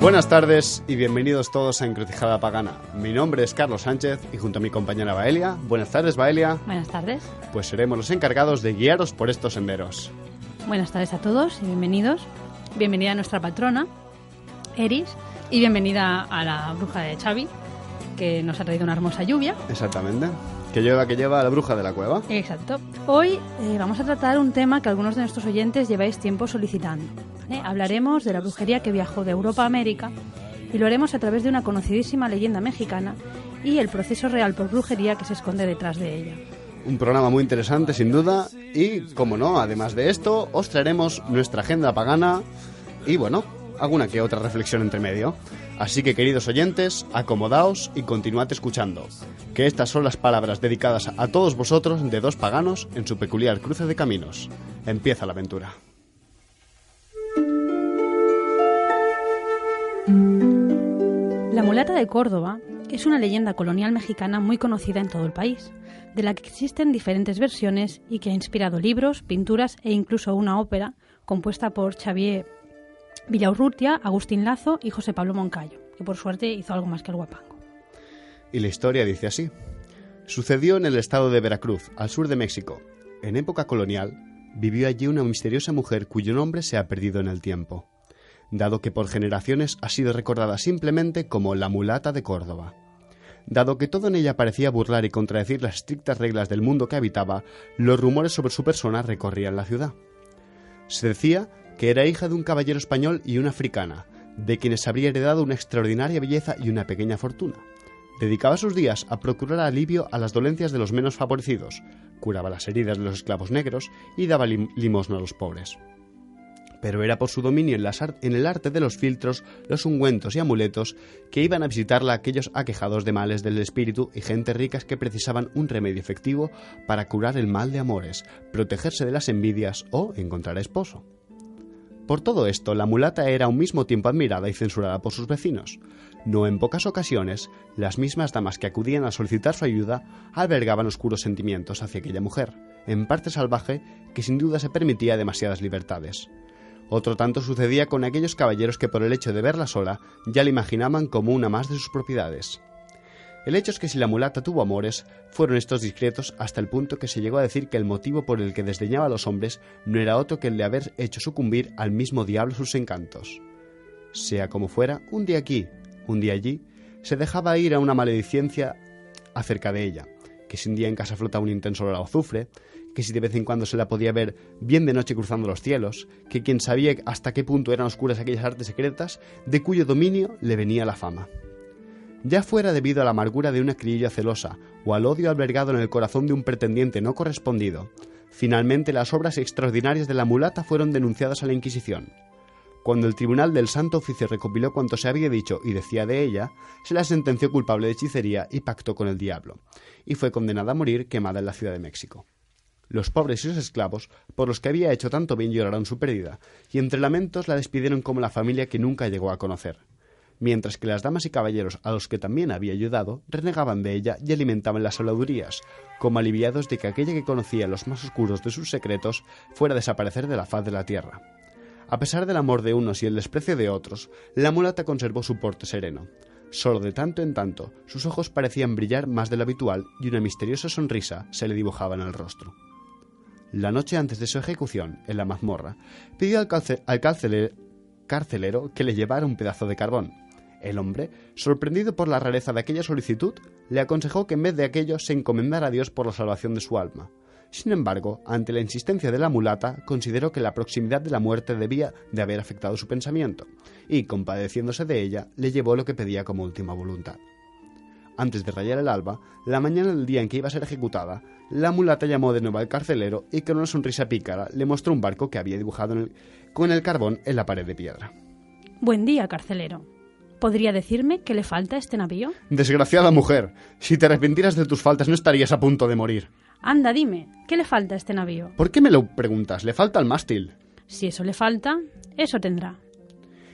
Buenas tardes y bienvenidos todos a Encrucijada Pagana. Mi nombre es Carlos Sánchez y junto a mi compañera Baelia. Buenas tardes, Baelia. Buenas tardes. Pues seremos los encargados de guiaros por estos senderos. Buenas tardes a todos y bienvenidos. Bienvenida a nuestra patrona, Eris, y bienvenida a la bruja de Xavi, que nos ha traído una hermosa lluvia. Exactamente. Que lleva a la bruja de la cueva. Exacto. Hoy vamos a tratar un tema que algunos de nuestros oyentes lleváis tiempo solicitando. Hablaremos de la brujería que viajó de Europa a América y lo haremos a través de una conocidísima leyenda mexicana y el proceso real por brujería que se esconde detrás de ella. Un programa muy interesante, sin duda, y, como no, además de esto, os traeremos nuestra agenda pagana y, bueno, alguna que otra reflexión entre medio. Así que, queridos oyentes, acomodaos y continuad escuchando, que estas son las palabras dedicadas a todos vosotros de dos paganos en su peculiar cruce de caminos. Empieza la aventura. La mulata de Córdoba es una leyenda colonial mexicana muy conocida en todo el país, de la que existen diferentes versiones y que ha inspirado libros, pinturas e incluso una ópera compuesta por Xavier Villaurrutia, Agustín Lazo y José Pablo Moncayo, que por suerte hizo algo más que el guapango. Y la historia dice así. Sucedió en el estado de Veracruz, al sur de México. En época colonial, vivió allí una misteriosa mujer cuyo nombre se ha perdido en el tiempo, dado que por generaciones ha sido recordada simplemente como la mulata de Córdoba. Dado que todo en ella parecía burlar y contradecir las estrictas reglas del mundo que habitaba, los rumores sobre su persona recorrían la ciudad. Se decía que era hija de un caballero español y una africana, de quienes habría heredado una extraordinaria belleza y una pequeña fortuna. Dedicaba sus días a procurar alivio a las dolencias de los menos favorecidos, curaba las heridas de los esclavos negros y daba limosna a los pobres. Pero era por su dominio en el arte de los filtros, los ungüentos y amuletos que iban a visitarla aquellos aquejados de males del espíritu y gente ricas que precisaban un remedio efectivo para curar el mal de amores, protegerse de las envidias o encontrar esposo. Por todo esto, la mulata era a un mismo tiempo admirada y censurada por sus vecinos. No en pocas ocasiones, las mismas damas que acudían a solicitar su ayuda albergaban oscuros sentimientos hacia aquella mujer, en parte salvaje, que sin duda se permitía demasiadas libertades. Otro tanto sucedía con aquellos caballeros que por el hecho de verla sola ya la imaginaban como una más de sus propiedades. El hecho es que si la mulata tuvo amores, fueron estos discretos hasta el punto que se llegó a decir que el motivo por el que desdeñaba a los hombres no era otro que el de haber hecho sucumbir al mismo diablo sus encantos. Sea como fuera, un día aquí, un día allí, se dejaba ir a una maledicencia acerca de ella, que si un día en casa flotaba un intenso olor a azufre, que si de vez en cuando se la podía ver bien de noche cruzando los cielos, que quien sabía hasta qué punto eran oscuras aquellas artes secretas, de cuyo dominio le venía la fama. Ya fuera debido a la amargura de una criolla celosa o al odio albergado en el corazón de un pretendiente no correspondido, finalmente las obras extraordinarias de la mulata fueron denunciadas a la Inquisición. Cuando el Tribunal del Santo Oficio recopiló cuanto se había dicho y decía de ella, se la sentenció culpable de hechicería y pactó con el diablo, y fue condenada a morir quemada en la Ciudad de México. Los pobres y sus esclavos, por los que había hecho tanto bien, lloraron su pérdida, y entre lamentos la despidieron como la familia que nunca llegó a conocer, mientras que las damas y caballeros a los que también había ayudado renegaban de ella y alimentaban las habladurías, como aliviados de que aquella que conocía los más oscuros de sus secretos fuera a desaparecer de la faz de la tierra. A pesar del amor de unos y el desprecio de otros, la mulata conservó su porte sereno. Solo de tanto en tanto, sus ojos parecían brillar más de lo habitual y una misteriosa sonrisa se le dibujaba en el rostro. La noche antes de su ejecución, en la mazmorra, pidió al carcelero que le llevara un pedazo de carbón. El hombre, sorprendido por la rareza de aquella solicitud, le aconsejó que en vez de aquello se encomendara a Dios por la salvación de su alma. Sin embargo, ante la insistencia de la mulata, consideró que la proximidad de la muerte debía de haber afectado su pensamiento, y, compadeciéndose de ella, le llevó lo que pedía como última voluntad. Antes de rayar el alba, la mañana del día en que iba a ser ejecutada, la mulata llamó de nuevo al carcelero y con una sonrisa pícara le mostró un barco que había dibujado con el carbón en la pared de piedra. Buen día, carcelero. ¿Podría decirme qué le falta a este navío? Desgraciada mujer, si te arrepintieras de tus faltas no estarías a punto de morir. Anda, dime, ¿qué le falta a este navío? ¿Por qué me lo preguntas? Le falta el mástil. Si eso le falta, eso tendrá.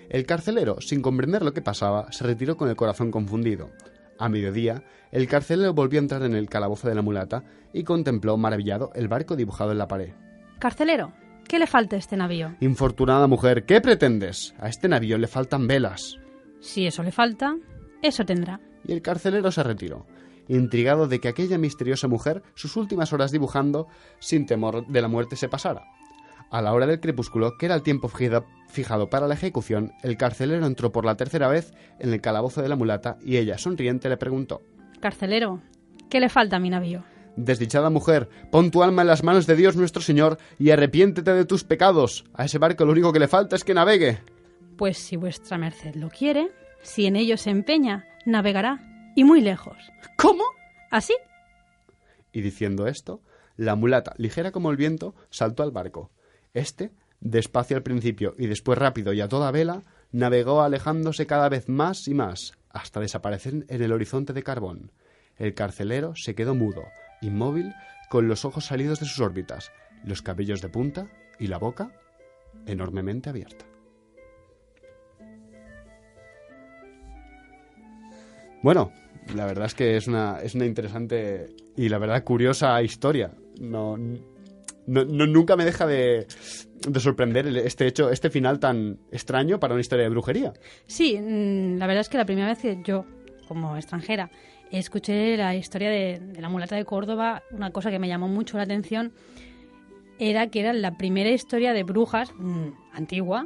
El carcelero, sin comprender lo que pasaba, se retiró con el corazón confundido. A mediodía, el carcelero volvió a entrar en el calabozo de la mulata y contempló, maravillado, el barco dibujado en la pared. Carcelero, ¿qué le falta a este navío? Infortunada mujer, ¿qué pretendes? A este navío le faltan velas. Si eso le falta, eso tendrá. Y el carcelero se retiró, intrigado de que aquella misteriosa mujer, sus últimas horas dibujando, sin temor de la muerte se pasara. A la hora del crepúsculo, que era el tiempo fijado para la ejecución, el carcelero entró por la tercera vez en el calabozo de la mulata y ella, sonriente, le preguntó: Carcelero, ¿qué le falta a mi navío? Desdichada mujer, pon tu alma en las manos de Dios nuestro Señor y arrepiéntete de tus pecados. A ese barco lo único que le falta es que navegue. Pues si vuestra merced lo quiere, si en ello se empeña, navegará, y muy lejos. ¿Cómo? ¿Así? Y diciendo esto, la mulata, ligera como el viento, saltó al barco. Este, despacio al principio y después rápido y a toda vela, navegó alejándose cada vez más y más, hasta desaparecer en el horizonte de carbón. El carcelero se quedó mudo, inmóvil, con los ojos salidos de sus órbitas, los cabellos de punta y la boca enormemente abierta. Bueno, la verdad es que es una interesante y la verdad curiosa historia. Nunca me deja de sorprender este final tan extraño para una historia de brujería. Sí, la verdad es que la primera vez que yo, como extranjera, escuché la historia de la mulata de Córdoba, una cosa que me llamó mucho la atención era que era la primera historia de brujas antigua,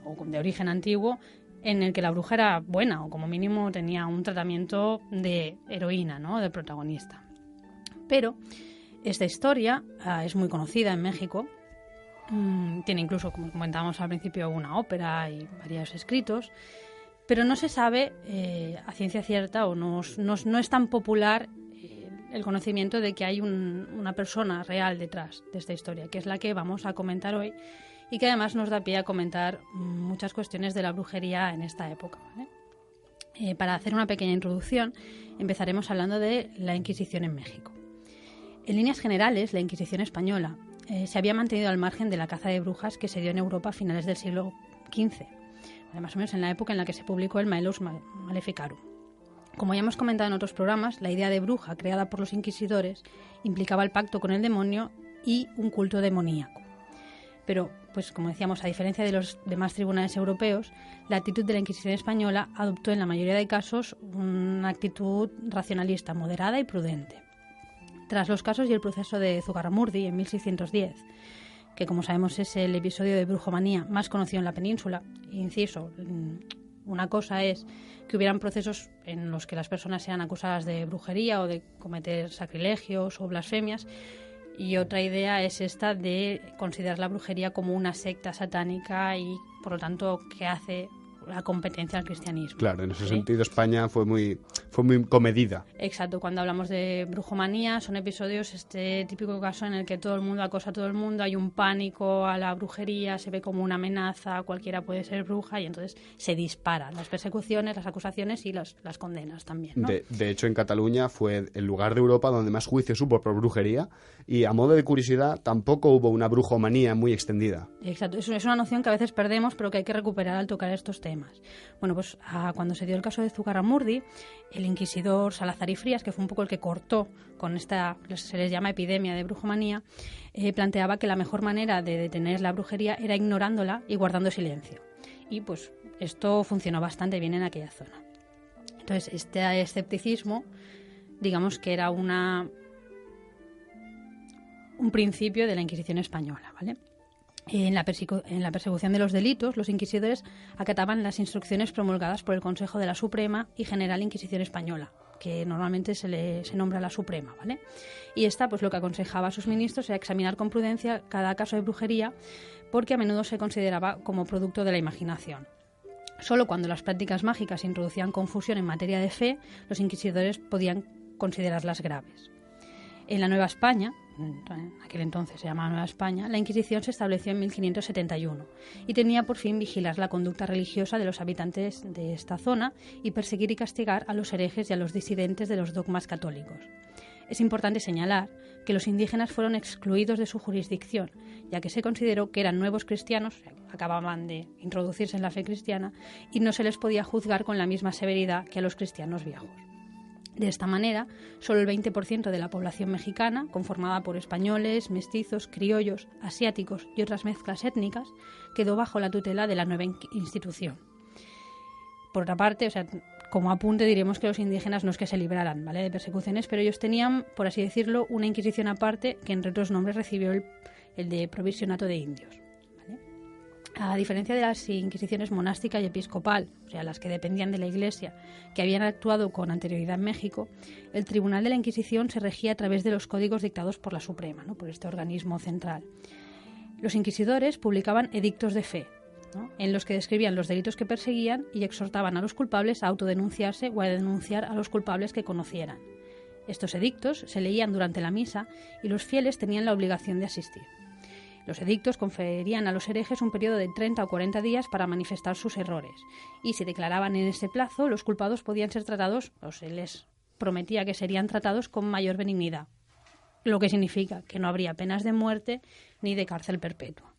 o de origen antiguo, en el que la bruja era buena, o como mínimo tenía un tratamiento de heroína, ¿no?, del protagonista. Pero esta historia es muy conocida en México. Tiene incluso, como comentábamos al principio, una ópera y varios escritos. Pero no se sabe a ciencia cierta o no es tan popular el conocimiento de que hay una persona real detrás de esta historia, que es la que vamos a comentar hoy y que además nos da pie a comentar muchas cuestiones de la brujería en esta época, ¿vale? Para hacer una pequeña introducción, empezaremos hablando de la Inquisición en México. En líneas generales, la Inquisición española se había mantenido al margen de la caza de brujas que se dio en Europa a finales del siglo XV, más o menos en la época en la que se publicó el Malleus Maleficarum. Como ya hemos comentado en otros programas, la idea de bruja creada por los inquisidores implicaba el pacto con el demonio y un culto demoníaco. Pero, pues como decíamos, a diferencia de los demás tribunales europeos, la actitud de la Inquisición española adoptó en la mayoría de casos una actitud racionalista, moderada y prudente. Tras los casos y el proceso de Zugarramurdi en 1610, que como sabemos es el episodio de brujomanía más conocido en la península, inciso, una cosa es que hubieran procesos en los que las personas sean acusadas de brujería o de cometer sacrilegios o blasfemias, y otra idea es esta de considerar la brujería como una secta satánica y, por lo tanto, que hace la competencia al cristianismo. Claro, en ese ¿sí? sentido España fue muy comedida. Exacto, cuando hablamos de brujomanía son episodios, este típico caso en el que todo el mundo acosa a todo el mundo, hay un pánico a la brujería, se ve como una amenaza, cualquiera puede ser bruja y entonces se disparan las persecuciones, las acusaciones y las condenas también, ¿no? De hecho, en Cataluña fue el lugar de Europa donde más juicios hubo por brujería y, a modo de curiosidad, tampoco hubo una brujomanía muy extendida. Exacto, es una noción que a veces perdemos pero que hay que recuperar al tocar estos temas. Bueno, pues cuando se dio el caso de Zugarramurdi, el inquisidor Salazar y Frías, que fue un poco el que cortó con esta, se les llama epidemia de brujomanía, planteaba que la mejor manera de detener la brujería era ignorándola y guardando silencio. Y pues esto funcionó bastante bien en aquella zona. Entonces, este escepticismo, digamos que era un principio de la Inquisición española, ¿vale? En la persecución de los delitos, los inquisidores acataban las instrucciones promulgadas por el Consejo de la Suprema y General Inquisición Española, que normalmente se nombra la Suprema, ¿vale? Y esta, pues lo que aconsejaba a sus ministros era examinar con prudencia cada caso de brujería, porque a menudo se consideraba como producto de la imaginación. Solo cuando las prácticas mágicas introducían confusión en materia de fe, los inquisidores podían considerarlas graves. En la Nueva España, en aquel entonces se llamaba Nueva España, la Inquisición se estableció en 1571 y tenía por fin vigilar la conducta religiosa de los habitantes de esta zona y perseguir y castigar a los herejes y a los disidentes de los dogmas católicos. Es importante señalar que los indígenas fueron excluidos de su jurisdicción, ya que se consideró que eran nuevos cristianos, acababan de introducirse en la fe cristiana, y no se les podía juzgar con la misma severidad que a los cristianos viejos. De esta manera, solo el 20% de la población mexicana, conformada por españoles, mestizos, criollos, asiáticos y otras mezclas étnicas, quedó bajo la tutela de la nueva institución. por otra parte, o sea, como apunte diremos que los indígenas no es que se libraran, ¿vale?, de persecuciones, pero ellos tenían, por así decirlo, una inquisición aparte que entre otros nombres recibió el de provisionato de indios. A diferencia de las inquisiciones monástica y episcopal, o sea, las que dependían de la Iglesia, que habían actuado con anterioridad en México, el Tribunal de la Inquisición se regía a través de los códigos dictados por la Suprema, ¿no?, por este organismo central. Los inquisidores publicaban edictos de fe, ¿no?, en los que describían los delitos que perseguían y exhortaban a los culpables a autodenunciarse o a denunciar a los culpables que conocieran. Estos edictos se leían durante la misa y los fieles tenían la obligación de asistir. Los edictos conferían a los herejes un periodo de 30 o 40 días para manifestar sus errores, y si declaraban en ese plazo, los culpados podían ser tratados, o se les prometía que serían tratados con mayor benignidad, lo que significa que no habría penas de muerte ni de cárcel perpetua.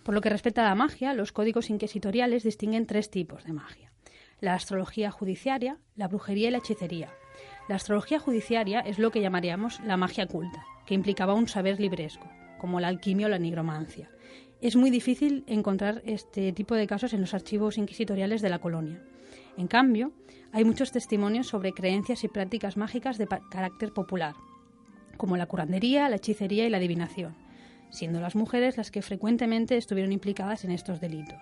Por lo que respecta a la magia, los códigos inquisitoriales distinguen 3 tipos de magia: la astrología judiciaria, la brujería y la hechicería. La astrología judiciaria es lo que llamaríamos la magia culta, que implicaba un saber libresco, como la alquimia o la nigromancia. Es muy difícil encontrar este tipo de casos en los archivos inquisitoriales de la colonia. En cambio, hay muchos testimonios sobre creencias y prácticas mágicas de carácter popular, como la curandería, la hechicería y la adivinación, siendo las mujeres las que frecuentemente estuvieron implicadas en estos delitos.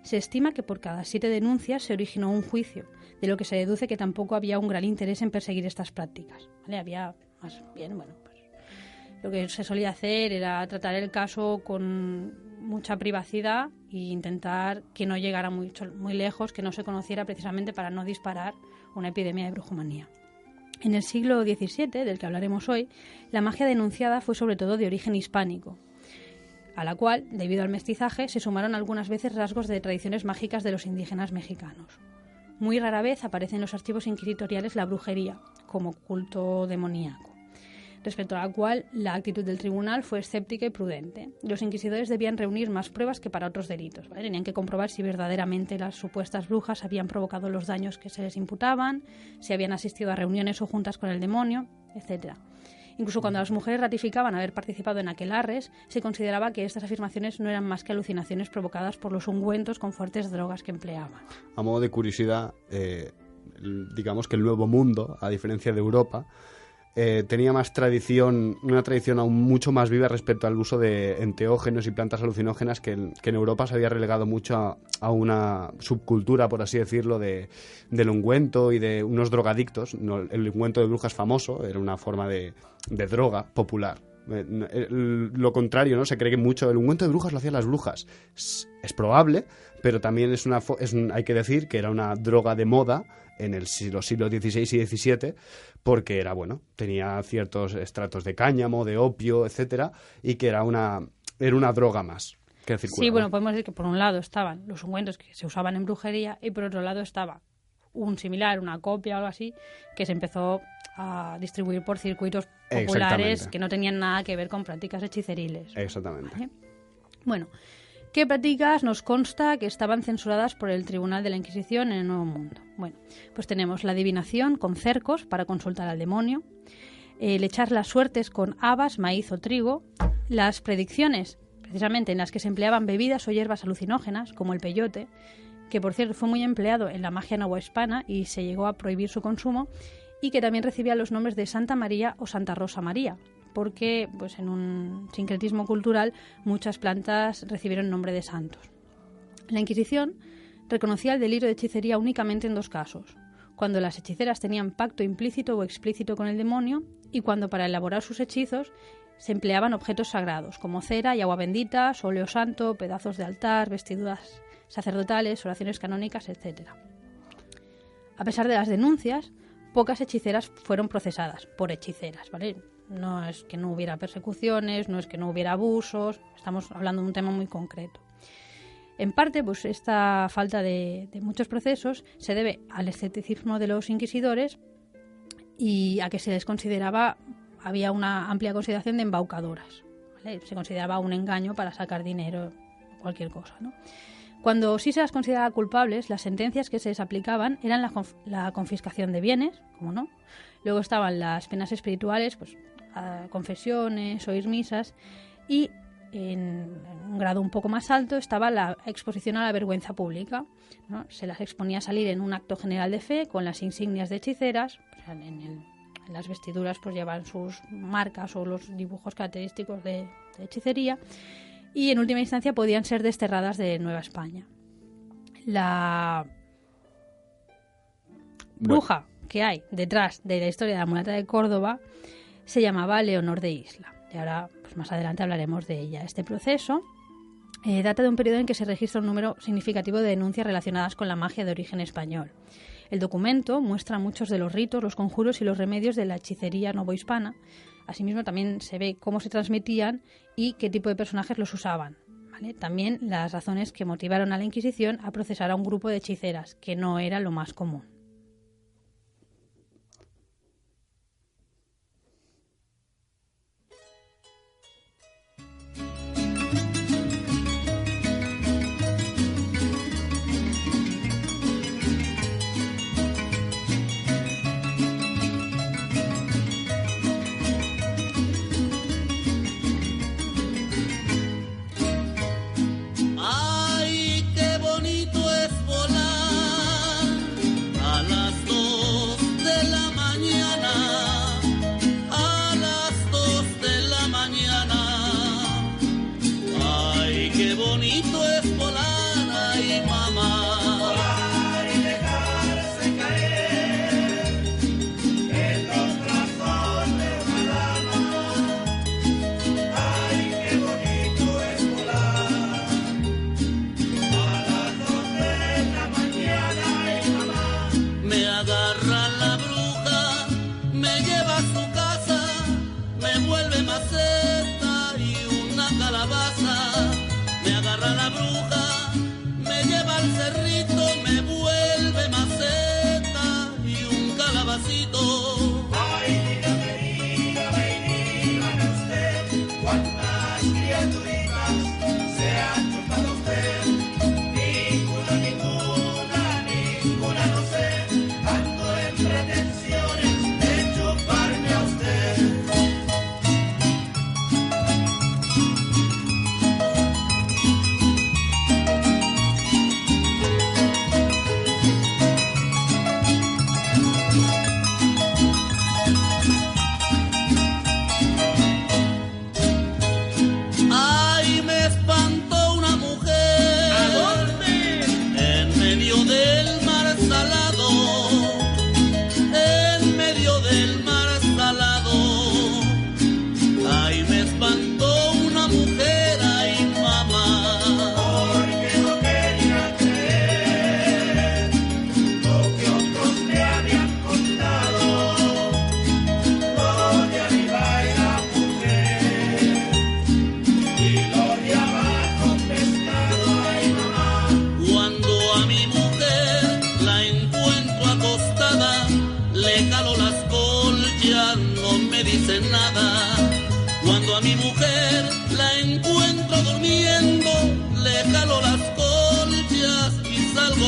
Se estima que por cada 7 denuncias se originó un juicio, de lo que se deduce que tampoco había un gran interés en perseguir estas prácticas, ¿vale? Había más bien, lo que se solía hacer era tratar el caso con mucha privacidad e intentar que no llegara muy lejos, que no se conociera, precisamente para no disparar una epidemia de brujomanía. En el siglo XVII, del que hablaremos hoy, la magia denunciada fue sobre todo de origen hispánico, a la cual, debido al mestizaje, se sumaron algunas veces rasgos de tradiciones mágicas de los indígenas mexicanos. Muy rara vez aparece en los archivos inquisitoriales la brujería, como culto demoníaco, respecto a la cual la actitud del tribunal fue escéptica y prudente. Los inquisidores debían reunir más pruebas que para otros delitos, ¿vale? Tenían que comprobar si verdaderamente las supuestas brujas habían provocado los daños que se les imputaban, si habían asistido a reuniones o juntas con el demonio, etc. Incluso cuando las mujeres ratificaban haber participado en aquelarres, se consideraba que estas afirmaciones no eran más que alucinaciones provocadas por los ungüentos con fuertes drogas que empleaban. A modo de curiosidad, digamos que el Nuevo Mundo, a diferencia de Europa, tenía más una tradición aún mucho más viva respecto al uso de enteógenos y plantas alucinógenas que en Europa se había relegado mucho a una subcultura, por así decirlo, del ungüento y de unos drogadictos. El ungüento de brujas famoso era una forma de droga popular. Lo contrario, ¿no? Se cree que mucho el ungüento de brujas lo hacían las brujas. Es probable, pero también hay que decir que era una droga de moda en los siglos XVI y XVII, porque tenía ciertos estratos de cáñamo, de opio, etcétera, y que era una droga más que circulaba. Sí, bueno, podemos decir que por un lado estaban los ungüentos que se usaban en brujería y por otro lado estaba un similar, una copia o algo así, que se empezó a distribuir por circuitos populares que no tenían nada que ver con prácticas hechiceriles. Exactamente. ¿Vale? Bueno, ¿qué prácticas nos consta que estaban censuradas por el Tribunal de la Inquisición en el Nuevo Mundo? Bueno, pues tenemos la adivinación con cercos para consultar al demonio, el echar las suertes con habas, maíz o trigo, las predicciones, precisamente en las que se empleaban bebidas o hierbas alucinógenas, como el peyote, que por cierto fue muy empleado en la magia novohispana y se llegó a prohibir su consumo, y que también recibía los nombres de Santa María o Santa Rosa María, porque pues en un sincretismo cultural muchas plantas recibieron nombre de santos. La Inquisición reconocía el delito de hechicería únicamente en 2 casos: cuando las hechiceras tenían pacto implícito o explícito con el demonio y cuando para elaborar sus hechizos se empleaban objetos sagrados como cera y agua bendita, óleo santo, pedazos de altar, vestiduras sacerdotales, oraciones canónicas, etc. A pesar de las denuncias, pocas hechiceras fueron procesadas por hechiceras, ¿vale? No es que no hubiera persecuciones, no es que no hubiera abusos, estamos hablando de un tema muy concreto. En parte, pues esta falta de muchos procesos se debe al escepticismo de los inquisidores y a que se les había una amplia consideración de embaucadoras, ¿vale? Se consideraba un engaño para sacar dinero o cualquier cosa, ¿no? Cuando sí se las consideraba culpables, las sentencias que se les aplicaban eran la confiscación de bienes, como no. Luego estaban las penas espirituales, pues confesiones, oír misas, y en un grado un poco más alto estaba la exposición a la vergüenza pública, ¿no? Se las exponía a salir en un acto general de fe con las insignias de hechiceras, o sea, en las vestiduras pues llevan sus marcas o los dibujos característicos de hechicería, y en última instancia podían ser desterradas de Nueva España. La bruja que hay detrás de la historia de la mulata de Córdoba se llamaba Leonor de Isla, y ahora pues más adelante hablaremos de ella. Este proceso data de un periodo en que se registra un número significativo de denuncias relacionadas con la magia de origen español. El documento muestra muchos de los ritos, los conjuros y los remedios de la hechicería novohispana. Asimismo, también se ve cómo se transmitían y qué tipo de personajes los usaban, ¿vale? También las razones que motivaron a la Inquisición a procesar a un grupo de hechiceras, que no era lo más común.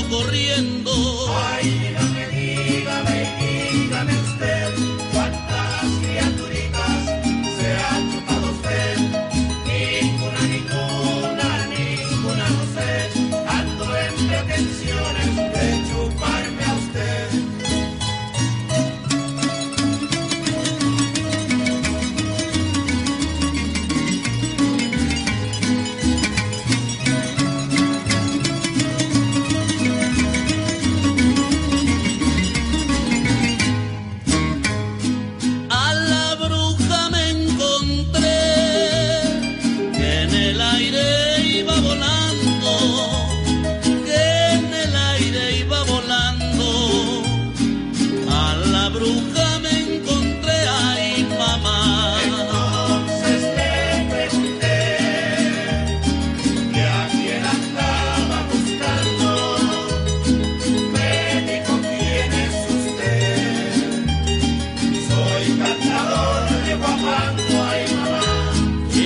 Corriendo. Ay, dígame usted, cuántas criaturitas se ha chupado usted. Ninguna, no sé. Ando en pretensiones de chuparme a usted.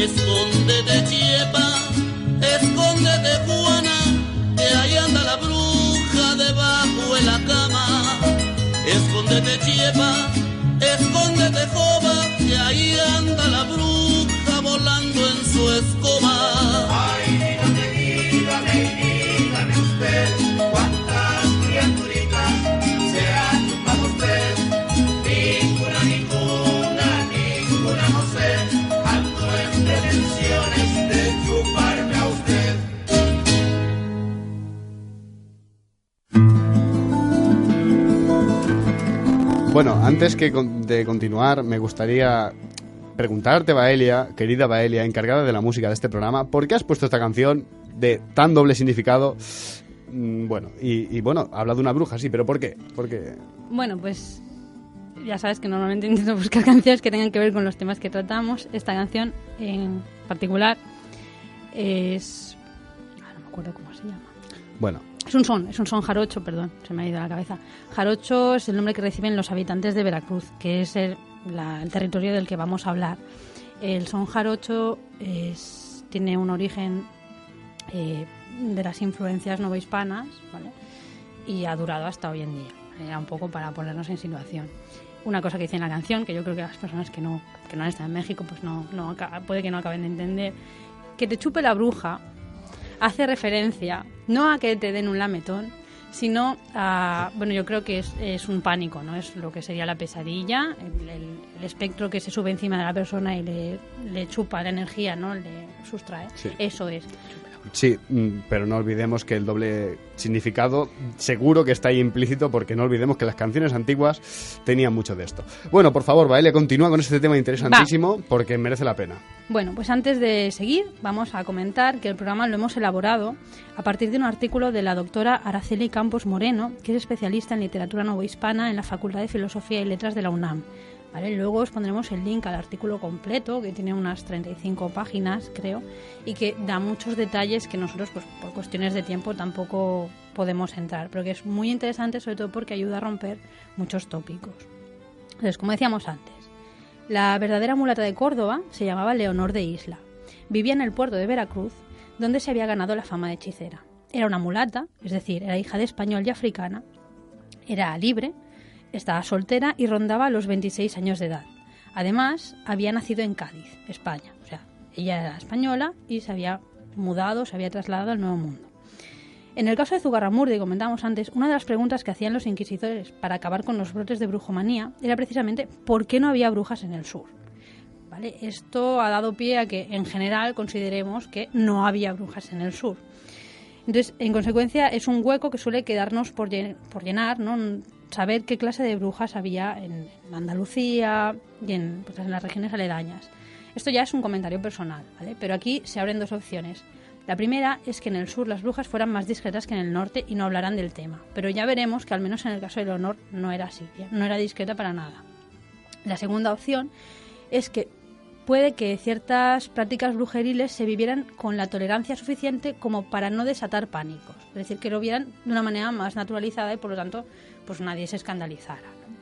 Escóndete, Chiepa. Bueno, antes de continuar, me gustaría preguntarte, Baelia, querida Baelia, encargada de la música de este programa, ¿por qué has puesto esta canción de tan doble significado? Bueno, y bueno, habla de una bruja, sí, pero ¿por qué? Porque... Bueno, pues ya sabes que normalmente intento buscar canciones que tengan que ver con los temas que tratamos. Esta canción en particular es... no me acuerdo cómo se llama. Bueno. Es un son jarocho, perdón, se me ha ido la cabeza. Jarocho es el nombre que reciben los habitantes de Veracruz, que es el territorio del que vamos a hablar. El son jarocho tiene un origen de las influencias novohispanas, ¿vale? Y ha durado hasta hoy en día. Era un poco para ponernos en situación. Una cosa que dice en la canción, que yo creo que las personas que no han estado en México, pues puede que no acaben de entender, que te chupe la bruja hace referencia no a que te den un lametón, sino a, bueno, yo creo que es un pánico, ¿no? Es lo que sería la pesadilla, el espectro que se sube encima de la persona y le chupa la energía, ¿no? Le sustrae. Sí. Eso es. Sí, pero no olvidemos que el doble significado seguro que está ahí implícito, porque no olvidemos que las canciones antiguas tenían mucho de esto. Bueno, por favor, Baelia, continúa con este tema interesantísimo, porque merece la pena. Bueno, pues antes de seguir, vamos a comentar que el programa lo hemos elaborado a partir de un artículo de la doctora Araceli Campos Moreno, que es especialista en literatura novohispana en la Facultad de Filosofía y Letras de la UNAM. ¿Vale? Luego os pondremos el link al artículo completo, que tiene unas 35 páginas, creo, y que da muchos detalles que nosotros, pues por cuestiones de tiempo, tampoco podemos entrar, pero que es muy interesante, sobre todo porque ayuda a romper muchos tópicos. Entonces, como decíamos antes, la verdadera mulata de Córdoba se llamaba Leonor de Isla. Vivía en el puerto de Veracruz, donde se había ganado la fama de hechicera. Era una mulata, es decir, era hija de español y africana, era libre, estaba soltera y rondaba los 26 años de edad. Además, había nacido en Cádiz, España. O sea, ella era española y se había mudado, se había trasladado al Nuevo Mundo. En el caso de Zugarramurdi, comentábamos antes, una de las preguntas que hacían los inquisidores para acabar con los brotes de brujomanía era precisamente ¿por qué no había brujas en el sur? ¿Vale? Esto ha dado pie a que, en general, consideremos que no había brujas en el sur. Entonces, en consecuencia, es un hueco que suele quedarnos por llenar, ¿no? Saber qué clase de brujas había en Andalucía y en las regiones aledañas. Esto ya es un comentario personal, ¿vale? Pero aquí se abren dos opciones. La primera es que en el sur las brujas fueran más discretas que en el norte y no hablaran del tema. Pero ya veremos que al menos en el caso de Leonor no era así, no era discreta para nada. La segunda opción es que puede que ciertas prácticas brujeriles se vivieran con la tolerancia suficiente como para no desatar pánicos. Es decir, que lo vieran de una manera más naturalizada y por lo tanto pues nadie se escandalizara, ¿no?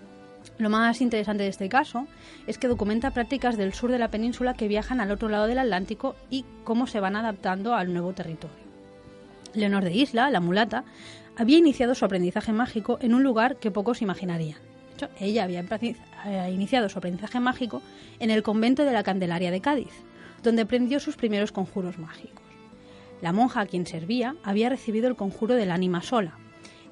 Lo más interesante de este caso es que documenta prácticas del sur de la península que viajan al otro lado del Atlántico y cómo se van adaptando al nuevo territorio. Leonor de Isla, la mulata, había iniciado su aprendizaje mágico en un lugar que pocos imaginarían. De hecho, ella había iniciado su aprendizaje mágico en el convento de la Candelaria de Cádiz, donde aprendió sus primeros conjuros mágicos. La monja a quien servía había recibido el conjuro del ánima sola,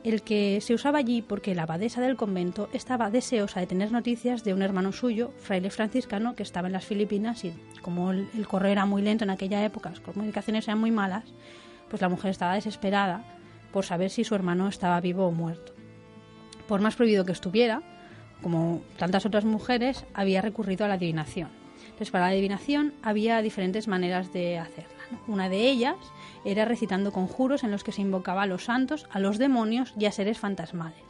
el que se usaba allí porque la abadesa del convento estaba deseosa de tener noticias de un hermano suyo, fraile franciscano, que estaba en las Filipinas, y como el correo era muy lento en aquella época, las comunicaciones eran muy malas, pues la mujer estaba desesperada por saber si su hermano estaba vivo o muerto. Por más prohibido que estuviera, como tantas otras mujeres, había recurrido a la adivinación. Entonces, para la adivinación había diferentes maneras de hacerla, ¿no? Una de ellas era recitando conjuros en los que se invocaba a los santos, a los demonios y a seres fantasmales.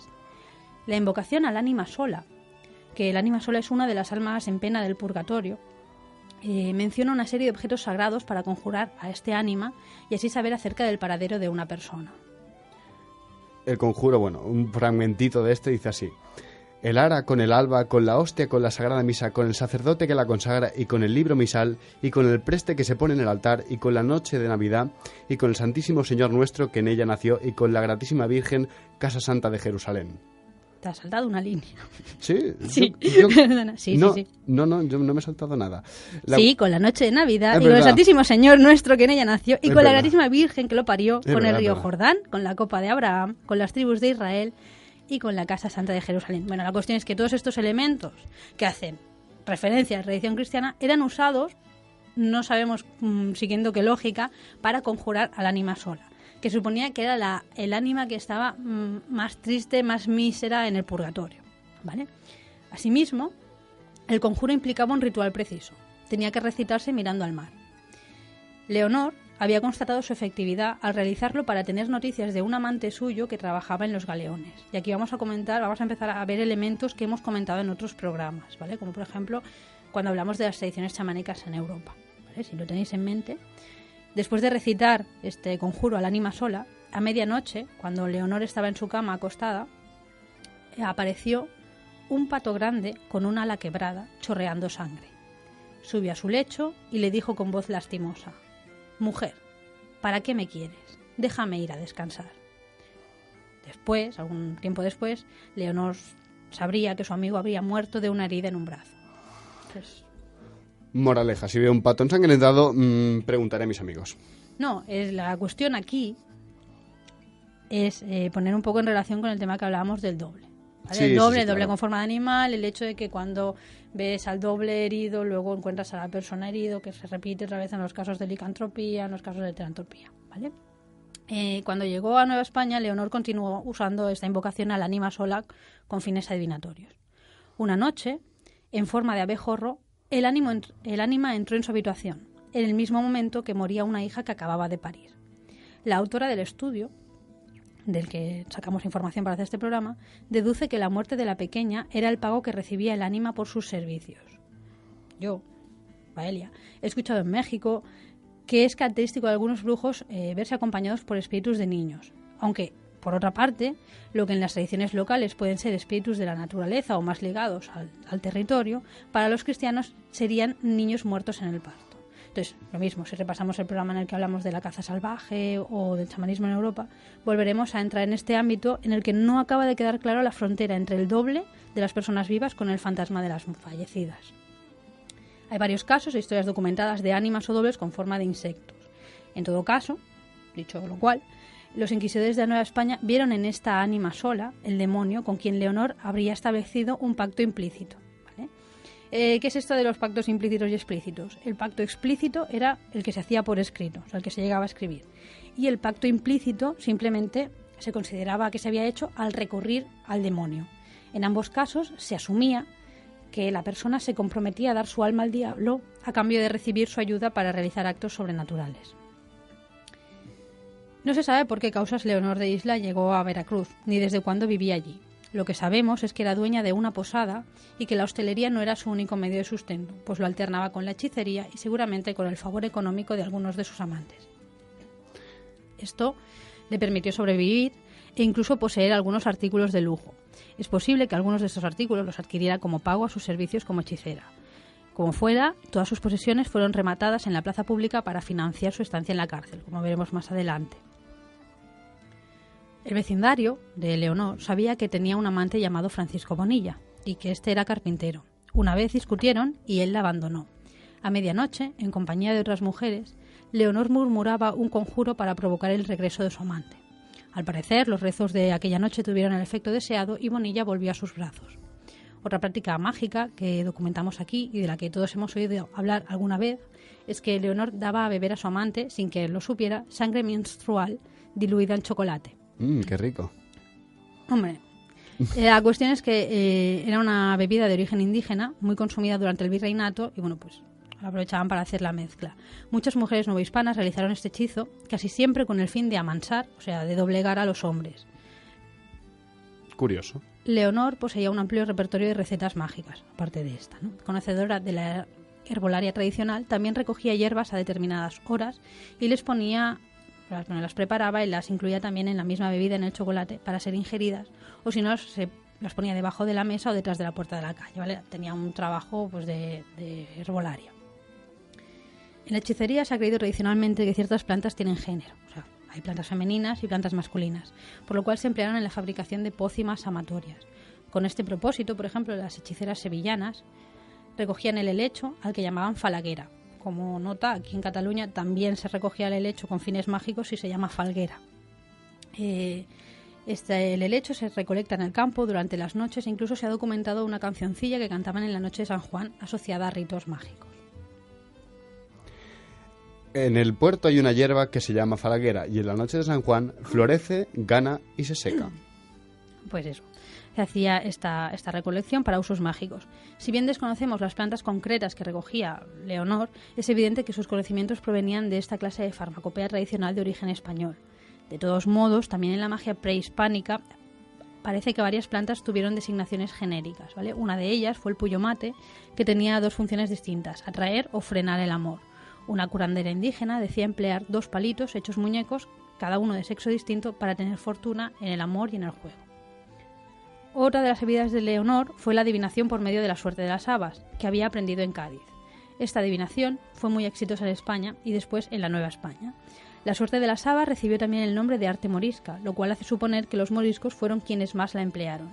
La invocación al ánima sola, que el ánima sola es una de las almas en pena del purgatorio, menciona una serie de objetos sagrados para conjurar a este ánima y así saber acerca del paradero de una persona. El conjuro, bueno, un fragmentito de este dice así: el ara con el alba, con la hostia, con la sagrada misa, con el sacerdote que la consagra y con el libro misal y con el preste que se pone en el altar y con la noche de Navidad y con el Santísimo Señor nuestro que en ella nació y con la gratísima Virgen, Casa Santa de Jerusalén. Te has saltado una línea. Sí, sí. Sí. No, yo no me he saltado nada. Sí, con la noche de Navidad y con el Santísimo Señor nuestro que en ella nació y con la gratísima Virgen que lo parió, con el río Jordán, con la copa de Abraham, con las tribus de Israel y con la Casa Santa de Jerusalén. Bueno, la cuestión es que todos estos elementos que hacen referencia a la tradición cristiana eran usados, no sabemos siguiendo qué lógica, para conjurar al ánima sola, que suponía que era el ánima que estaba más triste, más mísera en el purgatorio, ¿vale? Asimismo, el conjuro implicaba un ritual preciso. Tenía que recitarse mirando al mar. Leonor había constatado su efectividad al realizarlo para tener noticias de un amante suyo que trabajaba en los galeones. Y aquí vamos a empezar a ver elementos que hemos comentado en otros programas, ¿vale? Como por ejemplo, cuando hablamos de las tradiciones chamánicas en Europa, ¿vale? Si lo tenéis en mente. Después de recitar este conjuro al ánima sola, a medianoche, cuando Leonor estaba en su cama acostada, apareció un pato grande con un ala quebrada, chorreando sangre. Subió a su lecho y le dijo con voz lastimosa: «Mujer, ¿para qué me quieres? Déjame ir a descansar». Después, algún tiempo después, Leonor sabría que su amigo había muerto de una herida en un brazo. Entonces, moraleja, si veo un pato ensangrentado, preguntaré a mis amigos. No, la cuestión aquí es poner un poco en relación con el tema que hablábamos del doble. ¿Vale? Sí, el doble, sí, el doble claro. con forma de animal, el hecho de que cuando ves al doble herido, luego encuentras a la persona herido, que se repite otra vez en los casos de licantropía, en los casos de terantropía, ¿vale? Cuando llegó a Nueva España, Leonor continuó usando esta invocación al ánima sola con fines adivinatorios. Una noche, en forma de abejorro, el ánima entró en su habitación, en el mismo momento que moría una hija que acababa de parir. La autora del estudio, del que sacamos información para hacer este programa, deduce que la muerte de la pequeña era el pago que recibía el ánima por sus servicios. Yo, Baelia, he escuchado en México que es característico de algunos brujos verse acompañados por espíritus de niños, aunque, por otra parte, lo que en las tradiciones locales pueden ser espíritus de la naturaleza o más ligados al territorio, para los cristianos serían niños muertos en el parto. Entonces, lo mismo, si repasamos el programa en el que hablamos de la caza salvaje o del chamanismo en Europa, volveremos a entrar en este ámbito en el que no acaba de quedar claro la frontera entre el doble de las personas vivas con el fantasma de las fallecidas. Hay varios casos e historias documentadas de ánimas o dobles con forma de insectos. En todo caso, dicho lo cual, los inquisidores de Nueva España vieron en esta ánima sola el demonio con quien Leonor habría establecido un pacto implícito. ¿Qué es esto de los pactos implícitos y explícitos? El pacto explícito era el que se hacía por escrito, o sea, el que se llegaba a escribir. Y el pacto implícito simplemente se consideraba que se había hecho al recurrir al demonio. En ambos casos se asumía que la persona se comprometía a dar su alma al diablo a cambio de recibir su ayuda para realizar actos sobrenaturales. No se sabe por qué causas Leonor de Isla llegó a Veracruz, ni desde cuándo vivía allí. Lo que sabemos es que era dueña de una posada y que la hostelería no era su único medio de sustento, pues lo alternaba con la hechicería y seguramente con el favor económico de algunos de sus amantes. Esto le permitió sobrevivir e incluso poseer algunos artículos de lujo. Es posible que algunos de estos artículos los adquiriera como pago a sus servicios como hechicera. Como fuera, todas sus posesiones fueron rematadas en la plaza pública para financiar su estancia en la cárcel, como veremos más adelante. El vecindario de Leonor sabía que tenía un amante llamado Francisco Bonilla y que éste era carpintero. Una vez discutieron y él la abandonó. A medianoche, en compañía de otras mujeres, Leonor murmuraba un conjuro para provocar el regreso de su amante. Al parecer, los rezos de aquella noche tuvieron el efecto deseado y Bonilla volvió a sus brazos. Otra práctica mágica que documentamos aquí y de la que todos hemos oído hablar alguna vez es que Leonor daba a beber a su amante, sin que él lo supiera, sangre menstrual diluida en chocolate. Qué rico. Hombre, la cuestión es que era una bebida de origen indígena, muy consumida durante el virreinato y bueno, pues la aprovechaban para hacer la mezcla. Muchas mujeres novohispanas realizaron este hechizo, casi siempre con el fin de amansar, o sea, de doblegar a los hombres. Curioso. Leonor poseía un amplio repertorio de recetas mágicas, aparte de esta, ¿no? Conocedora de la herbolaria tradicional, también recogía hierbas a determinadas horas y les ponía... las preparaba y las incluía también en la misma bebida, en el chocolate, para ser ingeridas, o si no, se las ponía debajo de la mesa o detrás de la puerta de la calle, ¿vale? Tenía un trabajo pues de herbolaria. En la hechicería se ha creído tradicionalmente que ciertas plantas tienen género, o sea, hay plantas femeninas y plantas masculinas, por lo cual se emplearon en la fabricación de pócimas amatorias. Con este propósito, por ejemplo, las hechiceras sevillanas recogían el helecho al que llamaban falaguera. Como nota, aquí en Cataluña también se recogía el helecho con fines mágicos y se llama falguera. El helecho se recolecta en el campo durante las noches e incluso se ha documentado una cancioncilla que cantaban en la noche de San Juan asociada a ritos mágicos. En el puerto hay una hierba que se llama falaguera y en la noche de San Juan florece, gana y se seca. Pues eso. se hacía esta recolección para usos mágicos. Si bien desconocemos las plantas concretas que recogía Leonor, es evidente que sus conocimientos provenían de esta clase de farmacopea tradicional de origen español. De todos modos, también en la magia prehispánica parece que varias plantas tuvieron designaciones genéricas, ¿vale? Una de ellas fue el puyo mate, que tenía dos funciones distintas: atraer o frenar el amor. Una curandera indígena decía emplear 2 palitos hechos muñecos, cada uno de sexo distinto, para tener fortuna en el amor y en el juego. Otra de las habilidades de Leonor fue la adivinación por medio de la suerte de las habas, que había aprendido en Cádiz. Esta adivinación fue muy exitosa en España y después en la Nueva España. La suerte de las habas recibió también el nombre de arte morisca, lo cual hace suponer que los moriscos fueron quienes más la emplearon.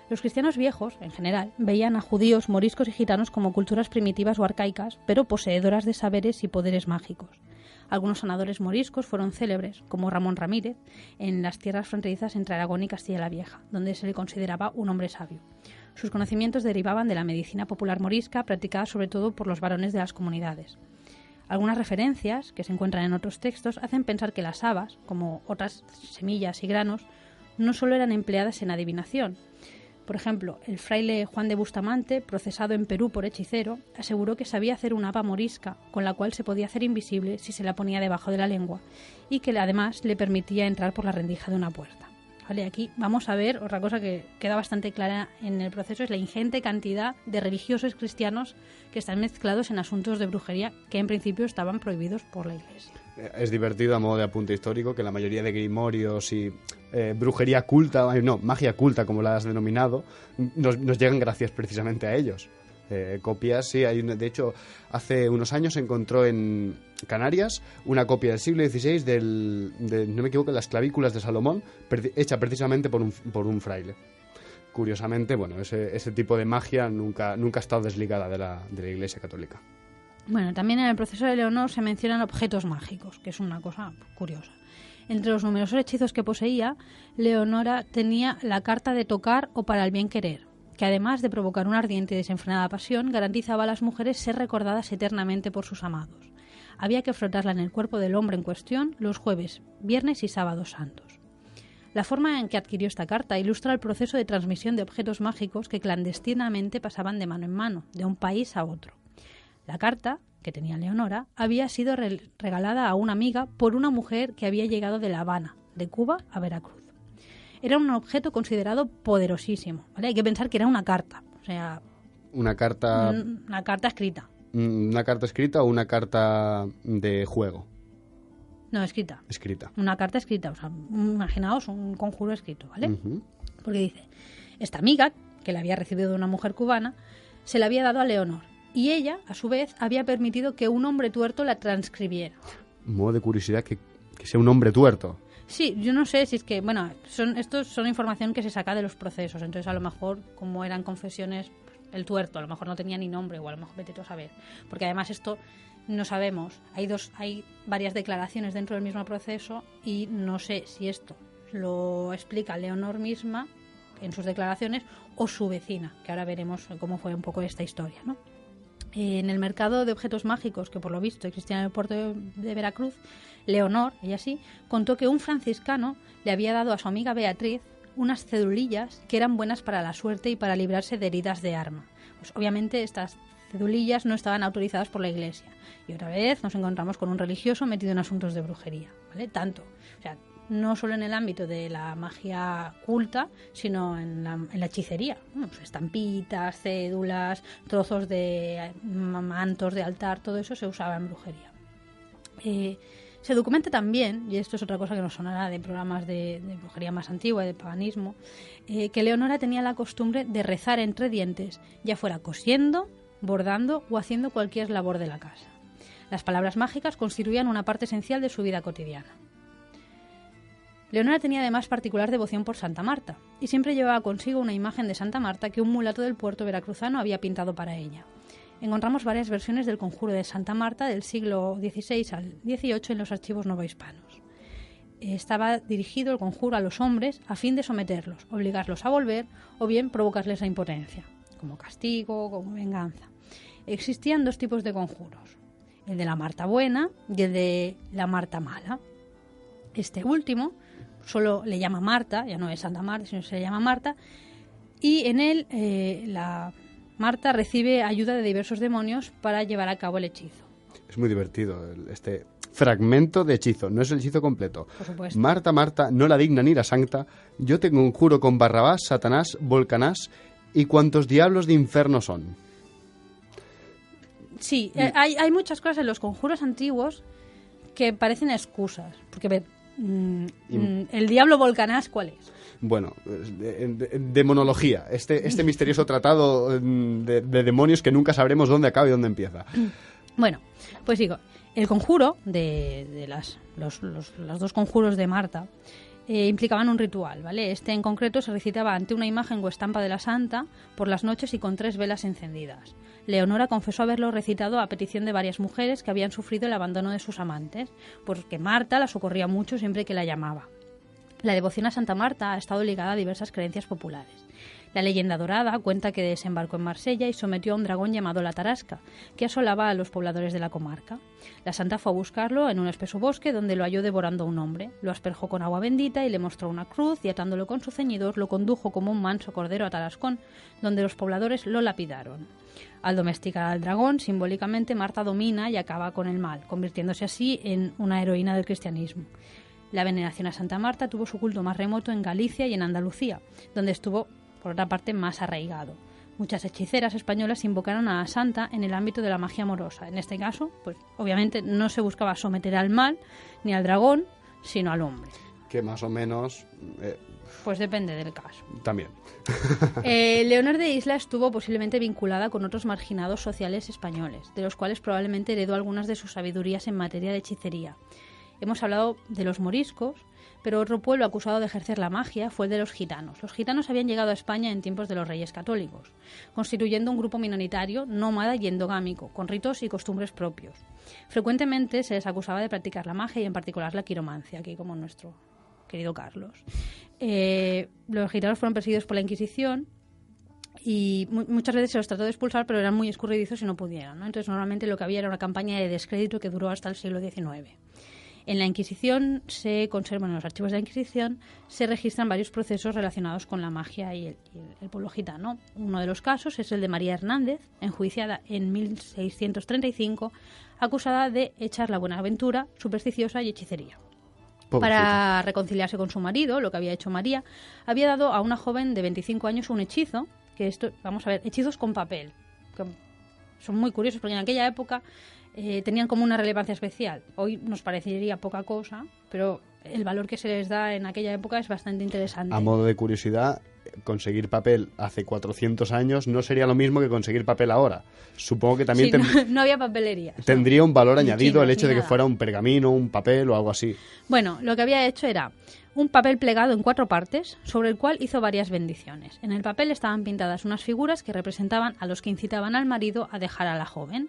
Los cristianos viejos, en general, veían a judíos, moriscos y gitanos como culturas primitivas o arcaicas, pero poseedoras de saberes y poderes mágicos. Algunos sanadores moriscos fueron célebres, como Ramón Ramírez, en las tierras fronterizas entre Aragón y Castilla la Vieja, donde se le consideraba un hombre sabio. Sus conocimientos derivaban de la medicina popular morisca, practicada sobre todo por los varones de las comunidades. Algunas referencias, que se encuentran en otros textos, hacen pensar que las habas, como otras semillas y granos, no solo eran empleadas en adivinación. Por ejemplo, el fraile Juan de Bustamante, procesado en Perú por hechicero, aseguró que sabía hacer una haba morisca, con la cual se podía hacer invisible si se la ponía debajo de la lengua, y que además le permitía entrar por la rendija de una puerta. Vale, aquí vamos a ver otra cosa que queda bastante clara en el proceso: es la ingente cantidad de religiosos cristianos que están mezclados en asuntos de brujería que en principio estaban prohibidos por la Iglesia. Es divertido, a modo de apunte histórico, que la mayoría de grimorios y brujería culta, no, magia culta como la has denominado, nos llegan gracias precisamente a ellos. Copias, sí, de hecho, hace unos años se encontró en Canarias una copia del siglo XVI no me equivoco, las clavículas de Salomón, hecha precisamente por un fraile. Curiosamente, bueno, ese tipo de magia nunca ha estado desligada de la Iglesia Católica. Bueno, también en el proceso de Leonor se mencionan objetos mágicos, que es una cosa curiosa. Entre los numerosos hechizos que poseía, Leonora tenía la carta de tocar o para el bien querer, que además de provocar una ardiente y desenfrenada pasión, garantizaba a las mujeres ser recordadas eternamente por sus amados. Había que frotarla en el cuerpo del hombre en cuestión los jueves, viernes y sábados santos. La forma en que adquirió esta carta ilustra el proceso de transmisión de objetos mágicos que clandestinamente pasaban de mano en mano, de un país a otro. La carta, que tenía Leonora, había sido regalada a una amiga por una mujer que había llegado de La Habana, de Cuba, a Veracruz. Era un objeto considerado poderosísimo, ¿vale? Hay que pensar que era una carta, o sea... Una carta escrita. ¿Una carta escrita o una carta de juego? No, escrita. Escrita. Una carta escrita, o sea, imaginaos un conjuro escrito, ¿vale? Uh-huh. Porque dice, esta amiga, que la había recibido de una mujer cubana, se la había dado a Leonor, y ella, a su vez, había permitido que un hombre tuerto la transcribiera. Modo de curiosidad que sea un hombre tuerto. Sí, yo no sé si es que, bueno, estos son información que se saca de los procesos, entonces a lo mejor, como eran confesiones, el tuerto a lo mejor no tenía ni nombre, o a lo mejor vete tú a saber, porque además esto no sabemos, hay varias declaraciones dentro del mismo proceso y no sé si esto lo explica Leonor misma en sus declaraciones o su vecina, que ahora veremos cómo fue un poco esta historia, ¿no? En el mercado de objetos mágicos, que por lo visto existía en el puerto de Veracruz, Leonor, ella sí, contó que un franciscano le había dado a su amiga Beatriz unas cedulillas que eran buenas para la suerte y para librarse de heridas de arma. Pues obviamente estas cedulillas no estaban autorizadas por la Iglesia. Y otra vez nos encontramos con un religioso metido en asuntos de brujería, ¿vale? No solo en el ámbito de la magia culta, sino en la hechicería. Pues estampitas, cédulas, trozos de mantos de altar, todo eso se usaba en brujería. Se documenta también, y esto es otra cosa que nos sonará de programas de brujería más antigua, de paganismo, que Leonora tenía la costumbre de rezar entre dientes, ya fuera cosiendo, bordando o haciendo cualquier labor de la casa. Las palabras mágicas constituían una parte esencial de su vida cotidiana. Leonora tenía además particular devoción por Santa Marta, y siempre llevaba consigo una imagen de Santa Marta que un mulato del puerto veracruzano había pintado para ella. Encontramos varias versiones del conjuro de Santa Marta del siglo XVI al XVIII en los archivos novohispanos. Estaba dirigido el conjuro a los hombres a fin de someterlos, obligarlos a volver o bien provocarles la impotencia, como castigo, como venganza. Existían 2 tipos de conjuros, el de la Marta buena y el de la Marta mala. Este último solo le llama Marta, ya no es Santa Marta, sino se le llama Marta, y en él la Marta recibe ayuda de diversos demonios para llevar a cabo el hechizo. Es muy divertido este fragmento de hechizo, no es el hechizo completo. Por supuesto. Marta, Marta, no la digna ni la sancta, yo te conjuro con Barrabás, Satanás, Volcanás y cuantos diablos de infierno son. Sí, hay muchas cosas en los conjuros antiguos que parecen excusas. Porque, ¿el diablo Volcanás cuál es? Bueno, demonología, este misterioso tratado de demonios que nunca sabremos dónde acaba y dónde empieza. Bueno, pues digo, el conjuro de los dos conjuros de Marta implicaban un ritual, ¿vale? Este en concreto se recitaba ante una imagen o estampa de la santa por las noches y con 3 velas encendidas. Leonora confesó haberlo recitado a petición de varias mujeres que habían sufrido el abandono de sus amantes, porque Marta la socorría mucho siempre que la llamaba. La devoción a Santa Marta ha estado ligada a diversas creencias populares. La leyenda dorada cuenta que desembarcó en Marsella y sometió a un dragón llamado la Tarasca, que asolaba a los pobladores de la comarca. La santa fue a buscarlo en un espeso bosque donde lo halló devorando a un hombre. Lo asperjó con agua bendita y le mostró una cruz y atándolo con su ceñidor lo condujo como un manso cordero a Tarascón, donde los pobladores lo lapidaron. Al domesticar al dragón, simbólicamente Marta domina y acaba con el mal, convirtiéndose así en una heroína del cristianismo. La veneración a Santa Marta tuvo su culto más remoto en Galicia y en Andalucía, donde estuvo, por otra parte, más arraigado. Muchas hechiceras españolas invocaron a la santa en el ámbito de la magia amorosa. En este caso, pues obviamente no se buscaba someter al mal ni al dragón, sino al hombre. Que más o menos... Pues depende del caso. También. Leonor de Isla estuvo posiblemente vinculada con otros marginados sociales españoles, de los cuales probablemente heredó algunas de sus sabidurías en materia de hechicería. Hemos hablado de los moriscos, pero otro pueblo acusado de ejercer la magia fue el de los gitanos. Los gitanos habían llegado a España en tiempos de los reyes católicos, constituyendo un grupo minoritario, nómada y endogámico, con ritos y costumbres propios. Frecuentemente se les acusaba de practicar la magia y en particular la quiromancia, aquí como nuestro querido Carlos. Los gitanos fueron perseguidos por la Inquisición y muchas veces se los trató de expulsar, pero eran muy escurridizos y no pudieron, ¿no? Entonces normalmente lo que había era una campaña de descrédito que duró hasta el siglo XIX. En la Inquisición se conservan, en los archivos de la Inquisición, se registran varios procesos relacionados con la magia y el pueblo gitano. Uno de los casos es el de María Hernández, enjuiciada en 1635, acusada de echar la buenaventura, supersticiosa y hechicería. Pobrecita. Para reconciliarse con su marido, lo que había hecho María, había dado a una joven de 25 años un hechizo, que esto, vamos a ver, hechizos con papel, que son muy curiosos porque en aquella época tenían como una relevancia especial. Hoy nos parecería poca cosa, pero el valor que se les da en aquella época es bastante interesante. A modo de curiosidad, conseguir papel hace 400 años no sería lo mismo que conseguir papel ahora. Supongo que también Sí, no había papelería. tendría un valor ni añadido chinos, el hecho ni de que nada. fuera un pergamino, un papel o algo así. Bueno, lo que había hecho era un papel plegado en 4 partes, sobre el cual hizo varias bendiciones. En el papel estaban pintadas unas figuras que representaban a los que incitaban al marido a dejar a la joven.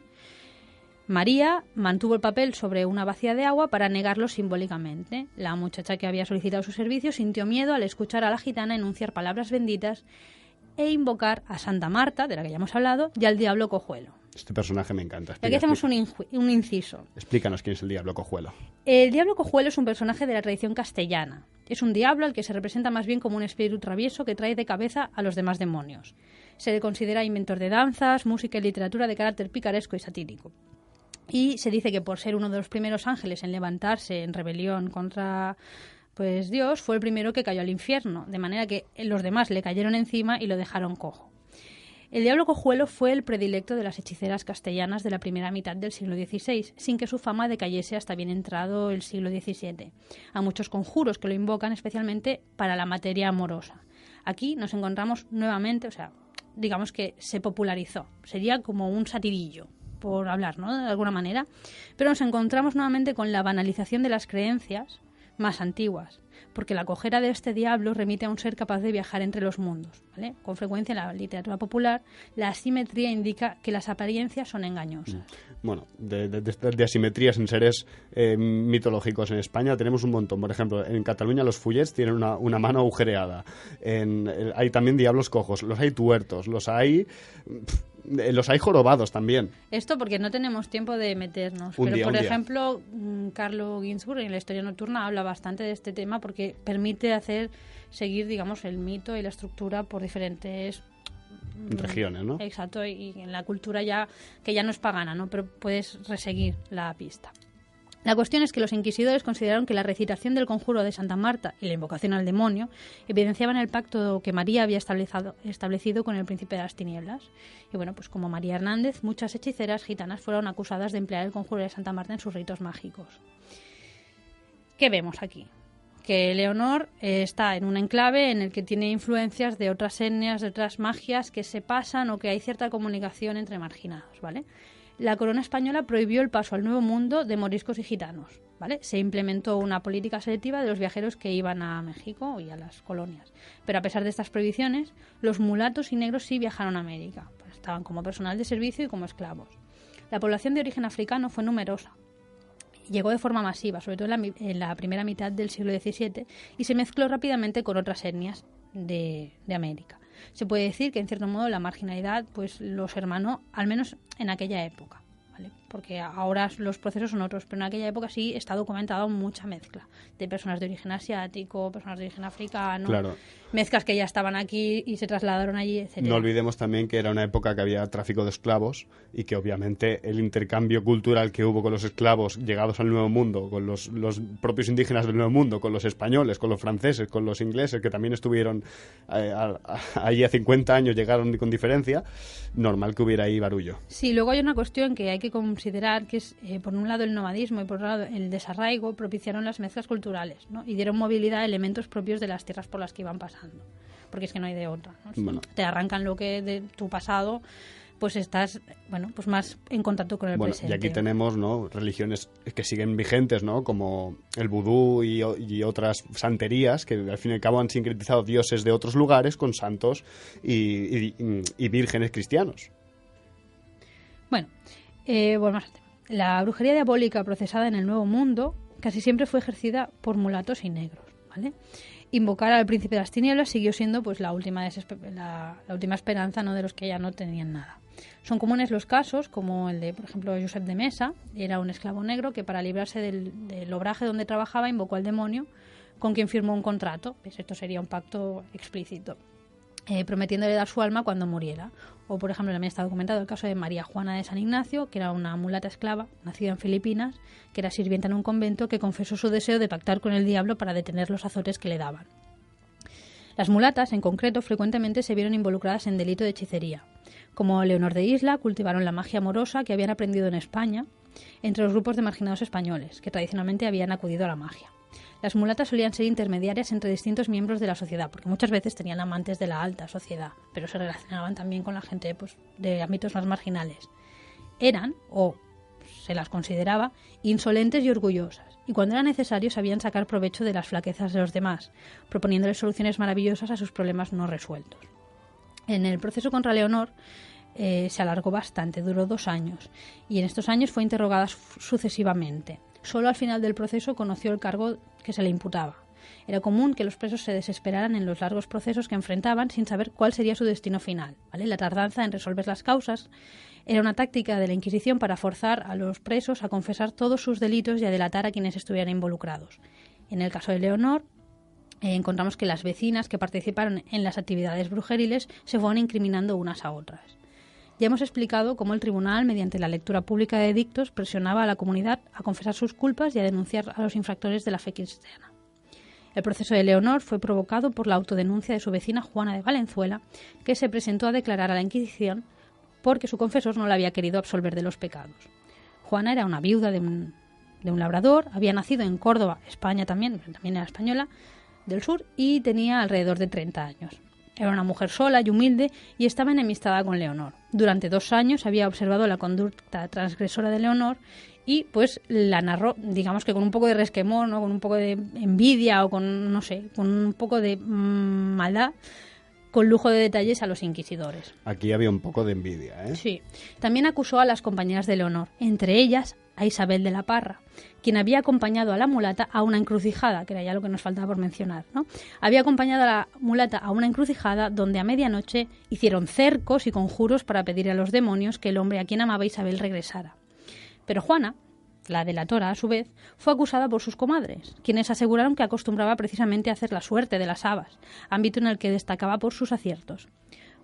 María mantuvo el papel sobre una vacía de agua para negarlo simbólicamente. La muchacha que había solicitado su servicio sintió miedo al escuchar a la gitana enunciar palabras benditas e invocar a Santa Marta, de la que ya hemos hablado, y al diablo cojuelo. Este personaje me encanta. Y aquí hacemos un inciso. Explícanos quién es el diablo cojuelo. El diablo cojuelo es un personaje de la tradición castellana. Es un diablo al que se representa más bien como un espíritu travieso que trae de cabeza a los demás demonios. Se le considera inventor de danzas, música y literatura de carácter picaresco y satírico. Y se dice que por ser uno de los primeros ángeles en levantarse en rebelión contra pues Dios, fue el primero que cayó al infierno, de manera que los demás le cayeron encima y lo dejaron cojo. El diablo cojuelo fue el predilecto de las hechiceras castellanas de la primera mitad del siglo XVI, sin que su fama decayese hasta bien entrado el siglo XVII. A muchos conjuros que lo invocan especialmente para la materia amorosa. Aquí nos encontramos nuevamente, o sea, digamos que se popularizó. Sería como un satirillo, por hablar, ¿no?, de alguna manera, pero nos encontramos nuevamente con la banalización de las creencias más antiguas, porque la cojera de este diablo remite a un ser capaz de viajar entre los mundos, ¿vale? Con frecuencia en la literatura popular, la asimetría indica que las apariencias son engañosas. Bueno, de asimetrías en seres mitológicos en España tenemos un montón. Por ejemplo, en Cataluña los fullets tienen una mano agujereada. Hay también diablos cojos, los hay tuertos, los hay... Los hay jorobados también. Esto porque no tenemos tiempo de meternos. Un Pero, día, por un día. ejemplo, Carlo Ginzburg en la Historia Nocturna habla bastante de este tema porque permite seguir, digamos, el mito y la estructura por diferentes Regiones, ¿no? Exacto, y en la cultura ya que ya no es pagana, ¿no? Pero puedes reseguir la pista. La cuestión es que los inquisidores consideraron que la recitación del conjuro de Santa Marta y la invocación al demonio evidenciaban el pacto que María había establecido con el príncipe de las tinieblas. Y bueno, pues como María Hernández, muchas hechiceras gitanas fueron acusadas de emplear el conjuro de Santa Marta en sus ritos mágicos. ¿Qué vemos aquí? Que Leonor está en un enclave en el que tiene influencias de otras etnias, de otras magias que se pasan o que hay cierta comunicación entre marginados, ¿vale? La corona española prohibió el paso al Nuevo Mundo de moriscos y gitanos, ¿vale? Se implementó una política selectiva de los viajeros que iban a México y a las colonias. Pero a pesar de estas prohibiciones, los mulatos y negros sí viajaron a América. Pues estaban como personal de servicio y como esclavos. La población de origen africano fue numerosa. Llegó de forma masiva, sobre todo en la primera mitad del siglo XVII, y se mezcló rápidamente con otras etnias de América. Se puede decir que, en cierto modo, la marginalidad pues los hermanó, al menos en aquella época, ¿vale? Porque ahora los procesos son otros, pero en aquella época sí está documentado mucha mezcla de personas de origen asiático, personas de origen africano, Claro. mezclas que ya estaban aquí y se trasladaron allí, etcétera. No olvidemos también que era una época que había tráfico de esclavos y que obviamente el intercambio cultural que hubo con los esclavos llegados al Nuevo Mundo, con los propios indígenas del Nuevo Mundo, con los españoles, con los franceses, con los ingleses, que también estuvieron allí a 50 años, llegaron con diferencia, normal que hubiera ahí barullo. Sí, luego hay una cuestión que hay que considerar, que es, por un lado, el nomadismo y por otro lado, el desarraigo propiciaron las mezclas culturales, ¿no? Y dieron movilidad a elementos propios de las tierras por las que iban pasando. Porque es que no hay de otra, ¿no? Si Bueno. te arrancan lo que de tu pasado, pues estás, bueno, pues más en contacto con el Bueno, presente. y aquí tenemos, ¿no?, religiones que siguen vigentes, ¿no?, como el vudú y otras santerías que al fin y al cabo han sincretizado dioses de otros lugares con santos y vírgenes cristianos. Bueno, volvemos al tema. La brujería diabólica procesada en el Nuevo Mundo casi siempre fue ejercida por mulatos y negros, ¿vale? Invocar al príncipe de las tinieblas siguió siendo pues la última esperanza, ¿no?, de los que ya no tenían nada. Son comunes los casos, como el de, por ejemplo, Josep de Mesa. Era un esclavo negro que, para librarse del obraje donde trabajaba, invocó al demonio, con quien firmó un contrato. Pues esto sería un pacto explícito, prometiéndole dar su alma cuando muriera. O, por ejemplo, también está documentado el caso de María Juana de San Ignacio, que era una mulata esclava, nacida en Filipinas, que era sirvienta en un convento, que confesó su deseo de pactar con el diablo para detener los azotes que le daban. Las mulatas, en concreto, frecuentemente se vieron involucradas en delito de hechicería. Como Leonor de Isla, cultivaron la magia amorosa que habían aprendido en España entre los grupos de marginados españoles, que tradicionalmente habían acudido a la magia. Las mulatas solían ser intermediarias entre distintos miembros de la sociedad, porque muchas veces tenían amantes de la alta sociedad, pero se relacionaban también con la gente pues, de ámbitos más marginales. Eran, o se las consideraba, insolentes y orgullosas, y cuando era necesario sabían sacar provecho de las flaquezas de los demás, proponiéndoles soluciones maravillosas a sus problemas no resueltos. En el proceso contra Leonor se alargó bastante, duró 2 años, y en estos años fue interrogada sucesivamente. Solo al final del proceso conoció el cargo que se le imputaba. Era común que los presos se desesperaran en los largos procesos que enfrentaban sin saber cuál sería su destino final, ¿vale? La tardanza en resolver las causas era una táctica de la Inquisición para forzar a los presos a confesar todos sus delitos y a delatar a quienes estuvieran involucrados. En el caso de Leonor, encontramos que las vecinas que participaron en las actividades brujeriles se fueron incriminando unas a otras. Ya hemos explicado cómo el tribunal, mediante la lectura pública de edictos, presionaba a la comunidad a confesar sus culpas y a denunciar a los infractores de la fe cristiana. El proceso de Leonor fue provocado por la autodenuncia de su vecina Juana de Valenzuela, que se presentó a declarar a la Inquisición porque su confesor no la había querido absolver de los pecados. Juana era una viuda de un labrador, había nacido en Córdoba, España también era española, del sur, y tenía alrededor de 30 años. Era una mujer sola y humilde y estaba enemistada con Leonor. Durante 2 años había observado la conducta transgresora de Leonor y pues la narró, digamos que con un poco de resquemor, ¿no?, con un poco de envidia o con, no sé, con un poco de maldad, con lujo de detalles a los inquisidores. Aquí había un poco de envidia, ¿eh? Sí. También acusó a las compañeras de Leonor, entre ellas a Isabel de la Parra, quien había acompañado a la mulata a una encrucijada, que era ya lo que nos faltaba por mencionar, ¿no? Había acompañado a la mulata a una encrucijada donde a medianoche hicieron cercos y conjuros para pedir a los demonios que el hombre a quien amaba Isabel regresara. Pero Juana, la delatora, a su vez, fue acusada por sus comadres, quienes aseguraron que acostumbraba precisamente a hacer la suerte de las habas, ámbito en el que destacaba por sus aciertos.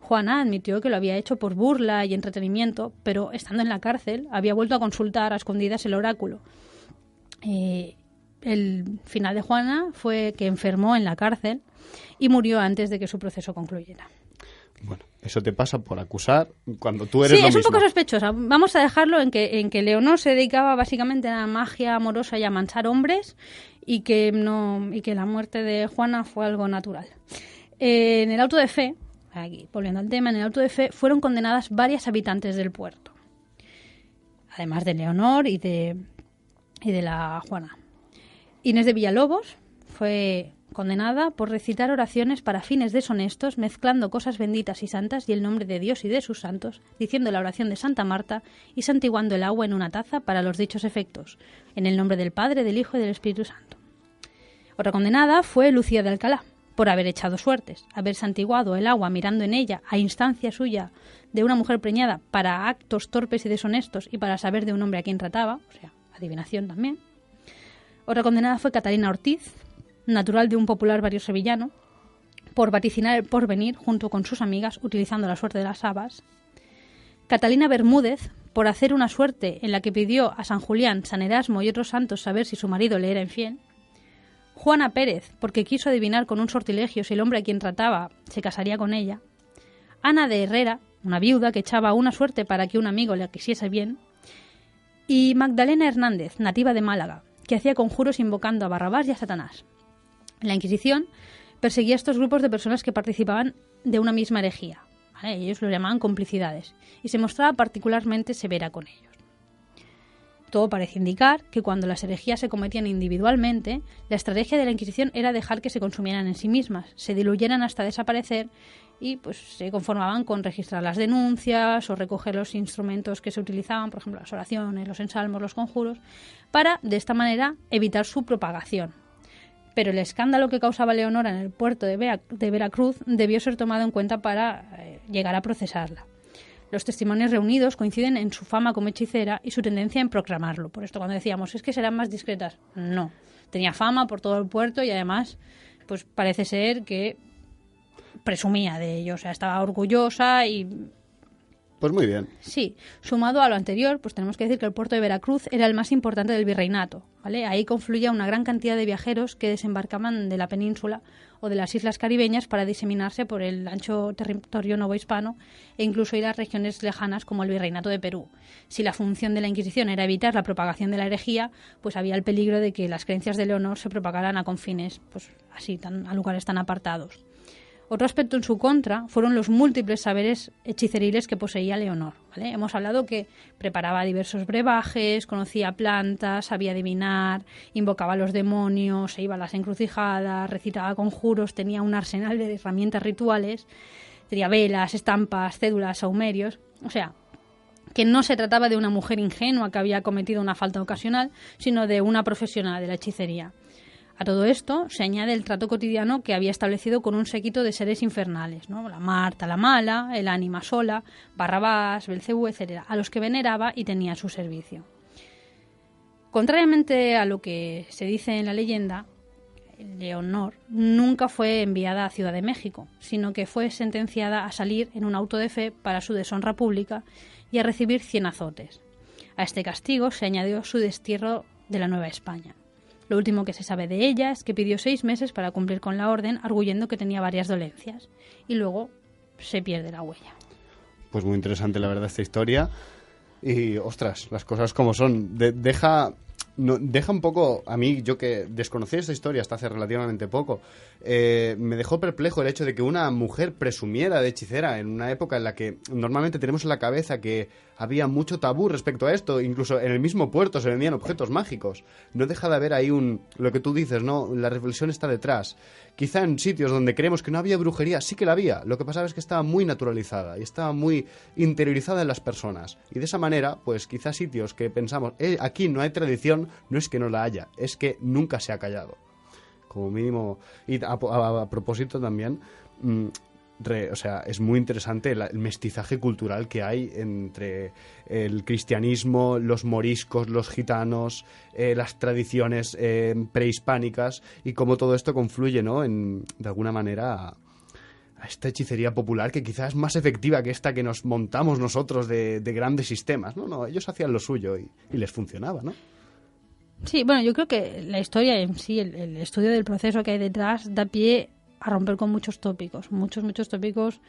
Juana admitió que lo había hecho por burla y entretenimiento, pero estando en la cárcel había vuelto a consultar a escondidas el oráculo. El final de Juana fue que enfermó en la cárcel y murió antes de que su proceso concluyera. Bueno, eso te pasa por acusar cuando tú eres Sí, lo es un mismo. poco sospechosa. Vamos a dejarlo en que Leonor se dedicaba básicamente a la magia amorosa y a manchar hombres y que la muerte de Juana fue algo natural. En el auto de fe, aquí volviendo al tema, en el auto de fe fueron condenadas varias habitantes del puerto, además de Leonor y de la Juana. Inés de Villalobos fue condenada por recitar oraciones para fines deshonestos, mezclando cosas benditas y santas y el nombre de Dios y de sus santos, diciendo la oración de Santa Marta y santiguando el agua en una taza para los dichos efectos, en el nombre del Padre, del Hijo y del Espíritu Santo. Otra condenada fue Lucía de Alcalá, por haber echado suertes, haber santiguado el agua mirando en ella, a instancia suya, de una mujer preñada, para actos torpes y deshonestos y para saber de un hombre a quien trataba, o sea, adivinación también. Otra condenada fue Catalina Ortiz, natural de un popular barrio sevillano, por vaticinar el porvenir junto con sus amigas utilizando la suerte de las habas. Catalina Bermúdez, por hacer una suerte en la que pidió a San Julián, San Erasmo y otros santos saber si su marido le era infiel. Juana Pérez, porque quiso adivinar con un sortilegio si el hombre a quien trataba se casaría con ella. Ana de Herrera, una viuda que echaba una suerte para que un amigo le quisiese bien. Y Magdalena Hernández, nativa de Málaga, que hacía conjuros invocando a Barrabás y a Satanás. La Inquisición perseguía a estos grupos de personas que participaban de una misma herejía, ¿vale? Ellos lo llamaban complicidades, y se mostraba particularmente severa con ellos. Todo parece indicar que cuando las herejías se cometían individualmente, la estrategia de la Inquisición era dejar que se consumieran en sí mismas, se diluyeran hasta desaparecer y pues se conformaban con registrar las denuncias o recoger los instrumentos que se utilizaban, por ejemplo las oraciones, los ensalmos, los conjuros, para de esta manera evitar su propagación. Pero el escándalo que causaba Leonora en el puerto de Veracruz debió ser tomado en cuenta para llegar a procesarla. Los testimonios reunidos coinciden en su fama como hechicera y su tendencia en proclamarlo. Por esto cuando decíamos, es que serán más discretas, no. Tenía fama por todo el puerto y además pues parece ser que presumía de ello, o sea, estaba orgullosa y... Pues muy bien. Sí, sumado a lo anterior, pues tenemos que decir que el puerto de Veracruz era el más importante del virreinato, ¿vale? Ahí confluía una gran cantidad de viajeros que desembarcaban de la península o de las islas caribeñas para diseminarse por el ancho territorio novohispano e incluso ir a regiones lejanas como el virreinato de Perú. Si la función de la Inquisición era evitar la propagación de la herejía, pues había el peligro de que las creencias de Leonor se propagaran a confines, pues así, a lugares tan apartados. Otro aspecto en su contra fueron los múltiples saberes hechiceriles que poseía Leonor, ¿vale? Hemos hablado que preparaba diversos brebajes, conocía plantas, sabía adivinar, invocaba a los demonios, se iba a las encrucijadas, recitaba conjuros, tenía un arsenal de herramientas rituales, tenía velas, estampas, cédulas, saumerios. O sea, que no se trataba de una mujer ingenua que había cometido una falta ocasional, sino de una profesional de la hechicería. A todo esto se añade el trato cotidiano que había establecido con un séquito de seres infernales, ¿no? La Marta la Mala, el Ánima Sola, Barrabás, Belcebú, etc., a los que veneraba y tenía a su servicio. Contrariamente a lo que se dice en la leyenda, Leonor nunca fue enviada a Ciudad de México, sino que fue sentenciada a salir en un auto de fe para su deshonra pública y a recibir 100 azotes. A este castigo se añadió su destierro de la Nueva España. Lo último que se sabe de ella es que pidió 6 meses para cumplir con la orden, arguyendo que tenía varias dolencias. Y luego se pierde la huella. Pues muy interesante, la verdad, esta historia. Y, ostras, las cosas como son. Deja no, deja un poco, a mí, yo que desconocí esta historia hasta hace relativamente poco, me dejó perplejo el hecho de que una mujer presumiera de hechicera en una época en la que normalmente tenemos en la cabeza que había mucho tabú respecto a esto, incluso en el mismo puerto se vendían objetos mágicos. No deja de haber ahí lo que tú dices, ¿no? La reflexión está detrás. Quizá en sitios donde creemos que no había brujería, sí que la había. Lo que pasaba es que estaba muy naturalizada y estaba muy interiorizada en las personas. Y de esa manera, pues quizá sitios que pensamos, aquí no hay tradición, no es que no la haya, es que nunca se ha callado. Como mínimo. Y a propósito también, o sea, es muy interesante el mestizaje cultural que hay entre el cristianismo, los moriscos, los gitanos, las tradiciones prehispánicas y cómo todo esto confluye, ¿no? De alguna manera a esta hechicería popular que quizás es más efectiva que esta que nos montamos nosotros de grandes sistemas. No, ellos hacían lo suyo y les funcionaba, ¿no? Sí, bueno, yo creo que la historia en sí, el estudio del proceso que hay detrás, da pie a romper con muchos tópicos, muchos tópicos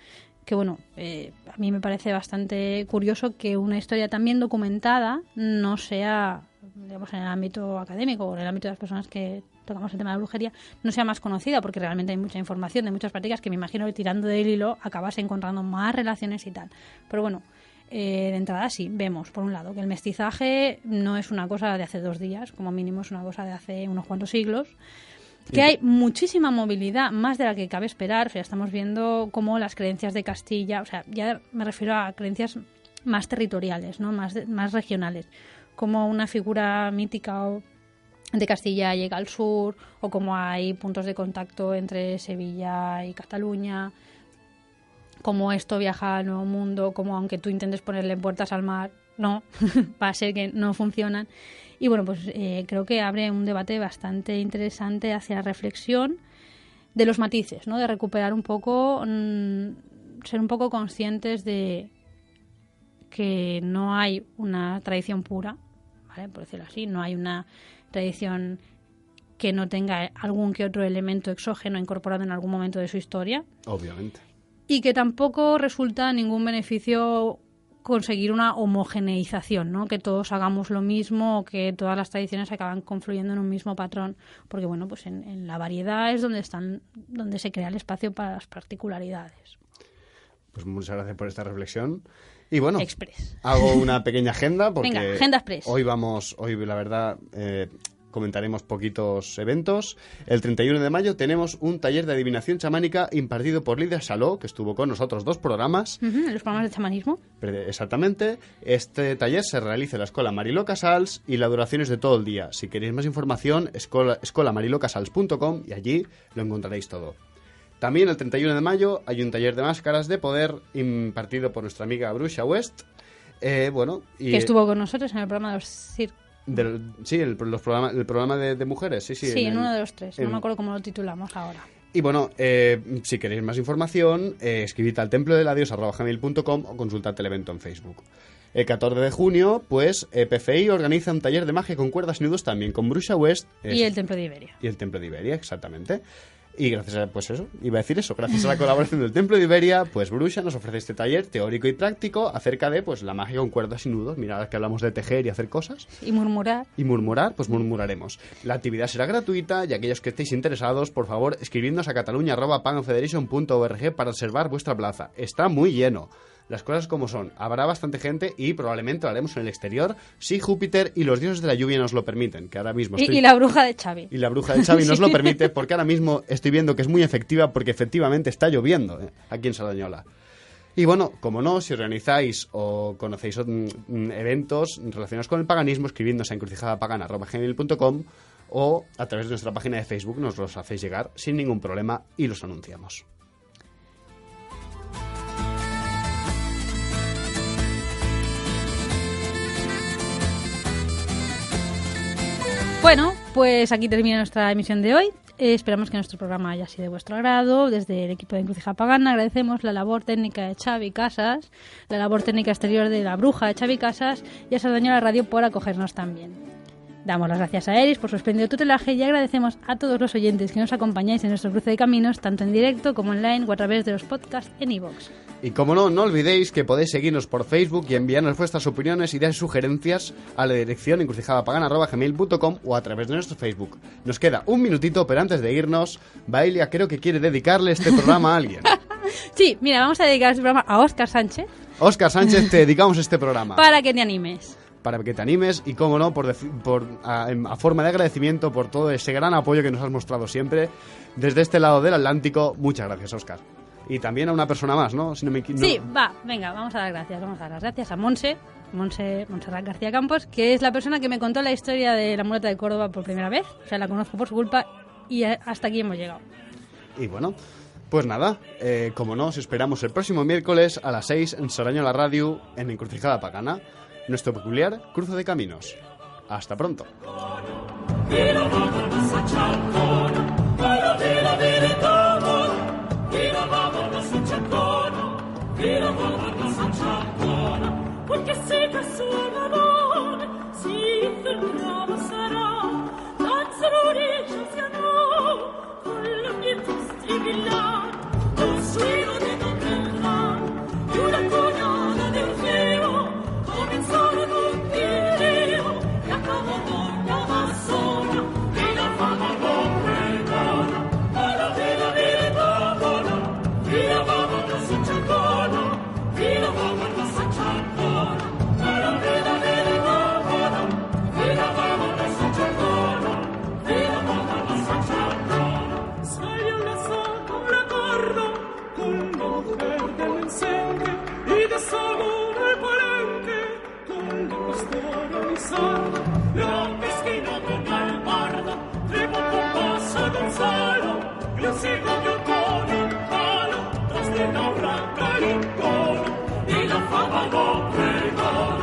que, bueno, a mí me parece bastante curioso que una historia tan bien documentada no sea, digamos, en el ámbito académico o en el ámbito de las personas que tocamos el tema de la brujería, no sea más conocida, porque realmente hay mucha información de muchas prácticas que me imagino que tirando del hilo acabas encontrando más relaciones y tal. Pero bueno, de entrada sí, vemos, por un lado, que el mestizaje no es una cosa de hace 2 días, como mínimo es una cosa de hace unos cuantos siglos, que hay muchísima movilidad, más de la que cabe esperar. O sea, estamos viendo cómo las creencias de Castilla, o sea, ya me refiero a creencias más territoriales, ¿no? Más regionales, como una figura mítica de Castilla llega al sur, o como hay puntos de contacto entre Sevilla y Cataluña, como esto viaja al Nuevo Mundo, como aunque tú intentes ponerle puertas al mar, no, va a ser que no funcionan. Y bueno, pues creo que abre un debate bastante interesante hacia la reflexión de los matices, ¿no? De recuperar un poco, ser un poco conscientes de que no hay una tradición pura, ¿vale? Por decirlo así, no hay una tradición que no tenga algún que otro elemento exógeno incorporado en algún momento de su historia. Obviamente. Y que tampoco resulta ningún beneficio conseguir una homogeneización, ¿no? Que todos hagamos lo mismo o que todas las tradiciones acaban confluyendo en un mismo patrón, porque bueno, pues en la variedad es donde se crea el espacio para las particularidades. Pues muchas gracias por esta reflexión. Y bueno, Express. Hago una pequeña agenda porque venga, agenda express. Hoy la verdad, comentaremos poquitos eventos. El 31 de mayo tenemos un taller de adivinación chamánica impartido por Lidia Saló, que estuvo con nosotros 2 programas. Los programas de chamanismo. Exactamente. Este taller se realiza en la Escola Mariló Casals y la duración es de todo el día. Si queréis más información, escolamarilocasals.com y allí lo encontraréis todo. También el 31 de mayo hay un taller de máscaras de poder impartido por nuestra amiga Bruxa West. Que estuvo con nosotros en el programa de los circos. El programa de mujeres, sí. Sí, en uno de los 3, no me acuerdo cómo lo titulamos ahora. Y bueno, si queréis más información, escribid al templodeladios@gmail.com o consultad el evento en Facebook. El 14 de junio, pues, PFI organiza un taller de magia con cuerdas y nudos también con Bruxa West. Y el Templo de Iberia. Y el Templo de Iberia, exactamente. Y gracias a, pues eso, iba a decir eso, gracias a la colaboración del Templo de Iberia, pues Bruxa nos ofrece este taller teórico y práctico acerca de, pues, la magia con cuerdas y nudos. Mirad que hablamos de tejer y hacer cosas. Y murmurar. Y murmurar, pues murmuraremos. La actividad será gratuita y aquellos que estéis interesados, por favor, escribidnos a cataluña@panfederation.org para reservar vuestra plaza. Está muy lleno. Las cosas como son, habrá bastante gente y probablemente lo haremos en el exterior si Júpiter y los dioses de la lluvia nos lo permiten, que ahora mismo y la bruja de Xavi. Y la bruja de Xavi nos lo permite porque ahora mismo estoy viendo que es muy efectiva porque efectivamente está lloviendo aquí en Sardañola. Y bueno, como no, si organizáis o conocéis eventos relacionados con el paganismo, escribidnos a encrucijadapagana@gmail.com o a través de nuestra página de Facebook nos los hacéis llegar sin ningún problema y los anunciamos. Bueno, pues aquí termina nuestra emisión de hoy. Esperamos que nuestro programa haya sido de vuestro agrado. Desde el equipo de Encrucijada Pagana agradecemos la labor técnica de Xavi Casas, la labor técnica exterior de la bruja de Xavi Casas y a Sardañola Radio por acogernos también. Damos las gracias a Eris por su espléndido tutelaje y agradecemos a todos los oyentes que nos acompañáis en nuestro cruce de caminos, tanto en directo como online o a través de los podcasts en iVoox. Y como no olvidéis que podéis seguirnos por Facebook y enviarnos vuestras opiniones, ideas y sugerencias a la dirección encrucijadapagana@gmail.com o a través de nuestro Facebook. Nos queda un minutito, pero antes de irnos, Baelia creo que quiere dedicarle este programa a alguien. Sí, mira, vamos a dedicar este programa a Óscar Sánchez. Óscar Sánchez, te dedicamos este programa. Para que te animes. Para que te animes y, como no, a forma de agradecimiento por todo ese gran apoyo que nos has mostrado siempre desde este lado del Atlántico. Muchas gracias, Óscar. Y también a una persona más, ¿no? Si no me Sí, venga, vamos a dar gracias. Vamos a dar las gracias a Montserrat García Campos, que es la persona que me contó la historia de la muleta de Córdoba por primera vez. O sea, la conozco por su culpa y hasta aquí hemos llegado. Y bueno, pues nada, como no, os esperamos el próximo miércoles a las 6 en Soraño la Radio, en Encrucijada Pagana, nuestro peculiar cruce de caminos. Hasta pronto. Porque sé che sono amore si fermava sarà l'azzurro siano con la mia stribilla un suino di non e una cognata del feo cominciarono tutti io e acabò la massona e la fama comprendona alla verità buona via mamma non si cercona via mamma non si cercona alla verità buona via mamma non si cercona via mamma non si cercona sai una sola corda con mujer del incendio y de sabor al palenque con la pastora Lizardo la pesquina con el bardo trepo con paso Gonzalo yo sigo yo con un palo tras de la branca y un coro y la fama no pregona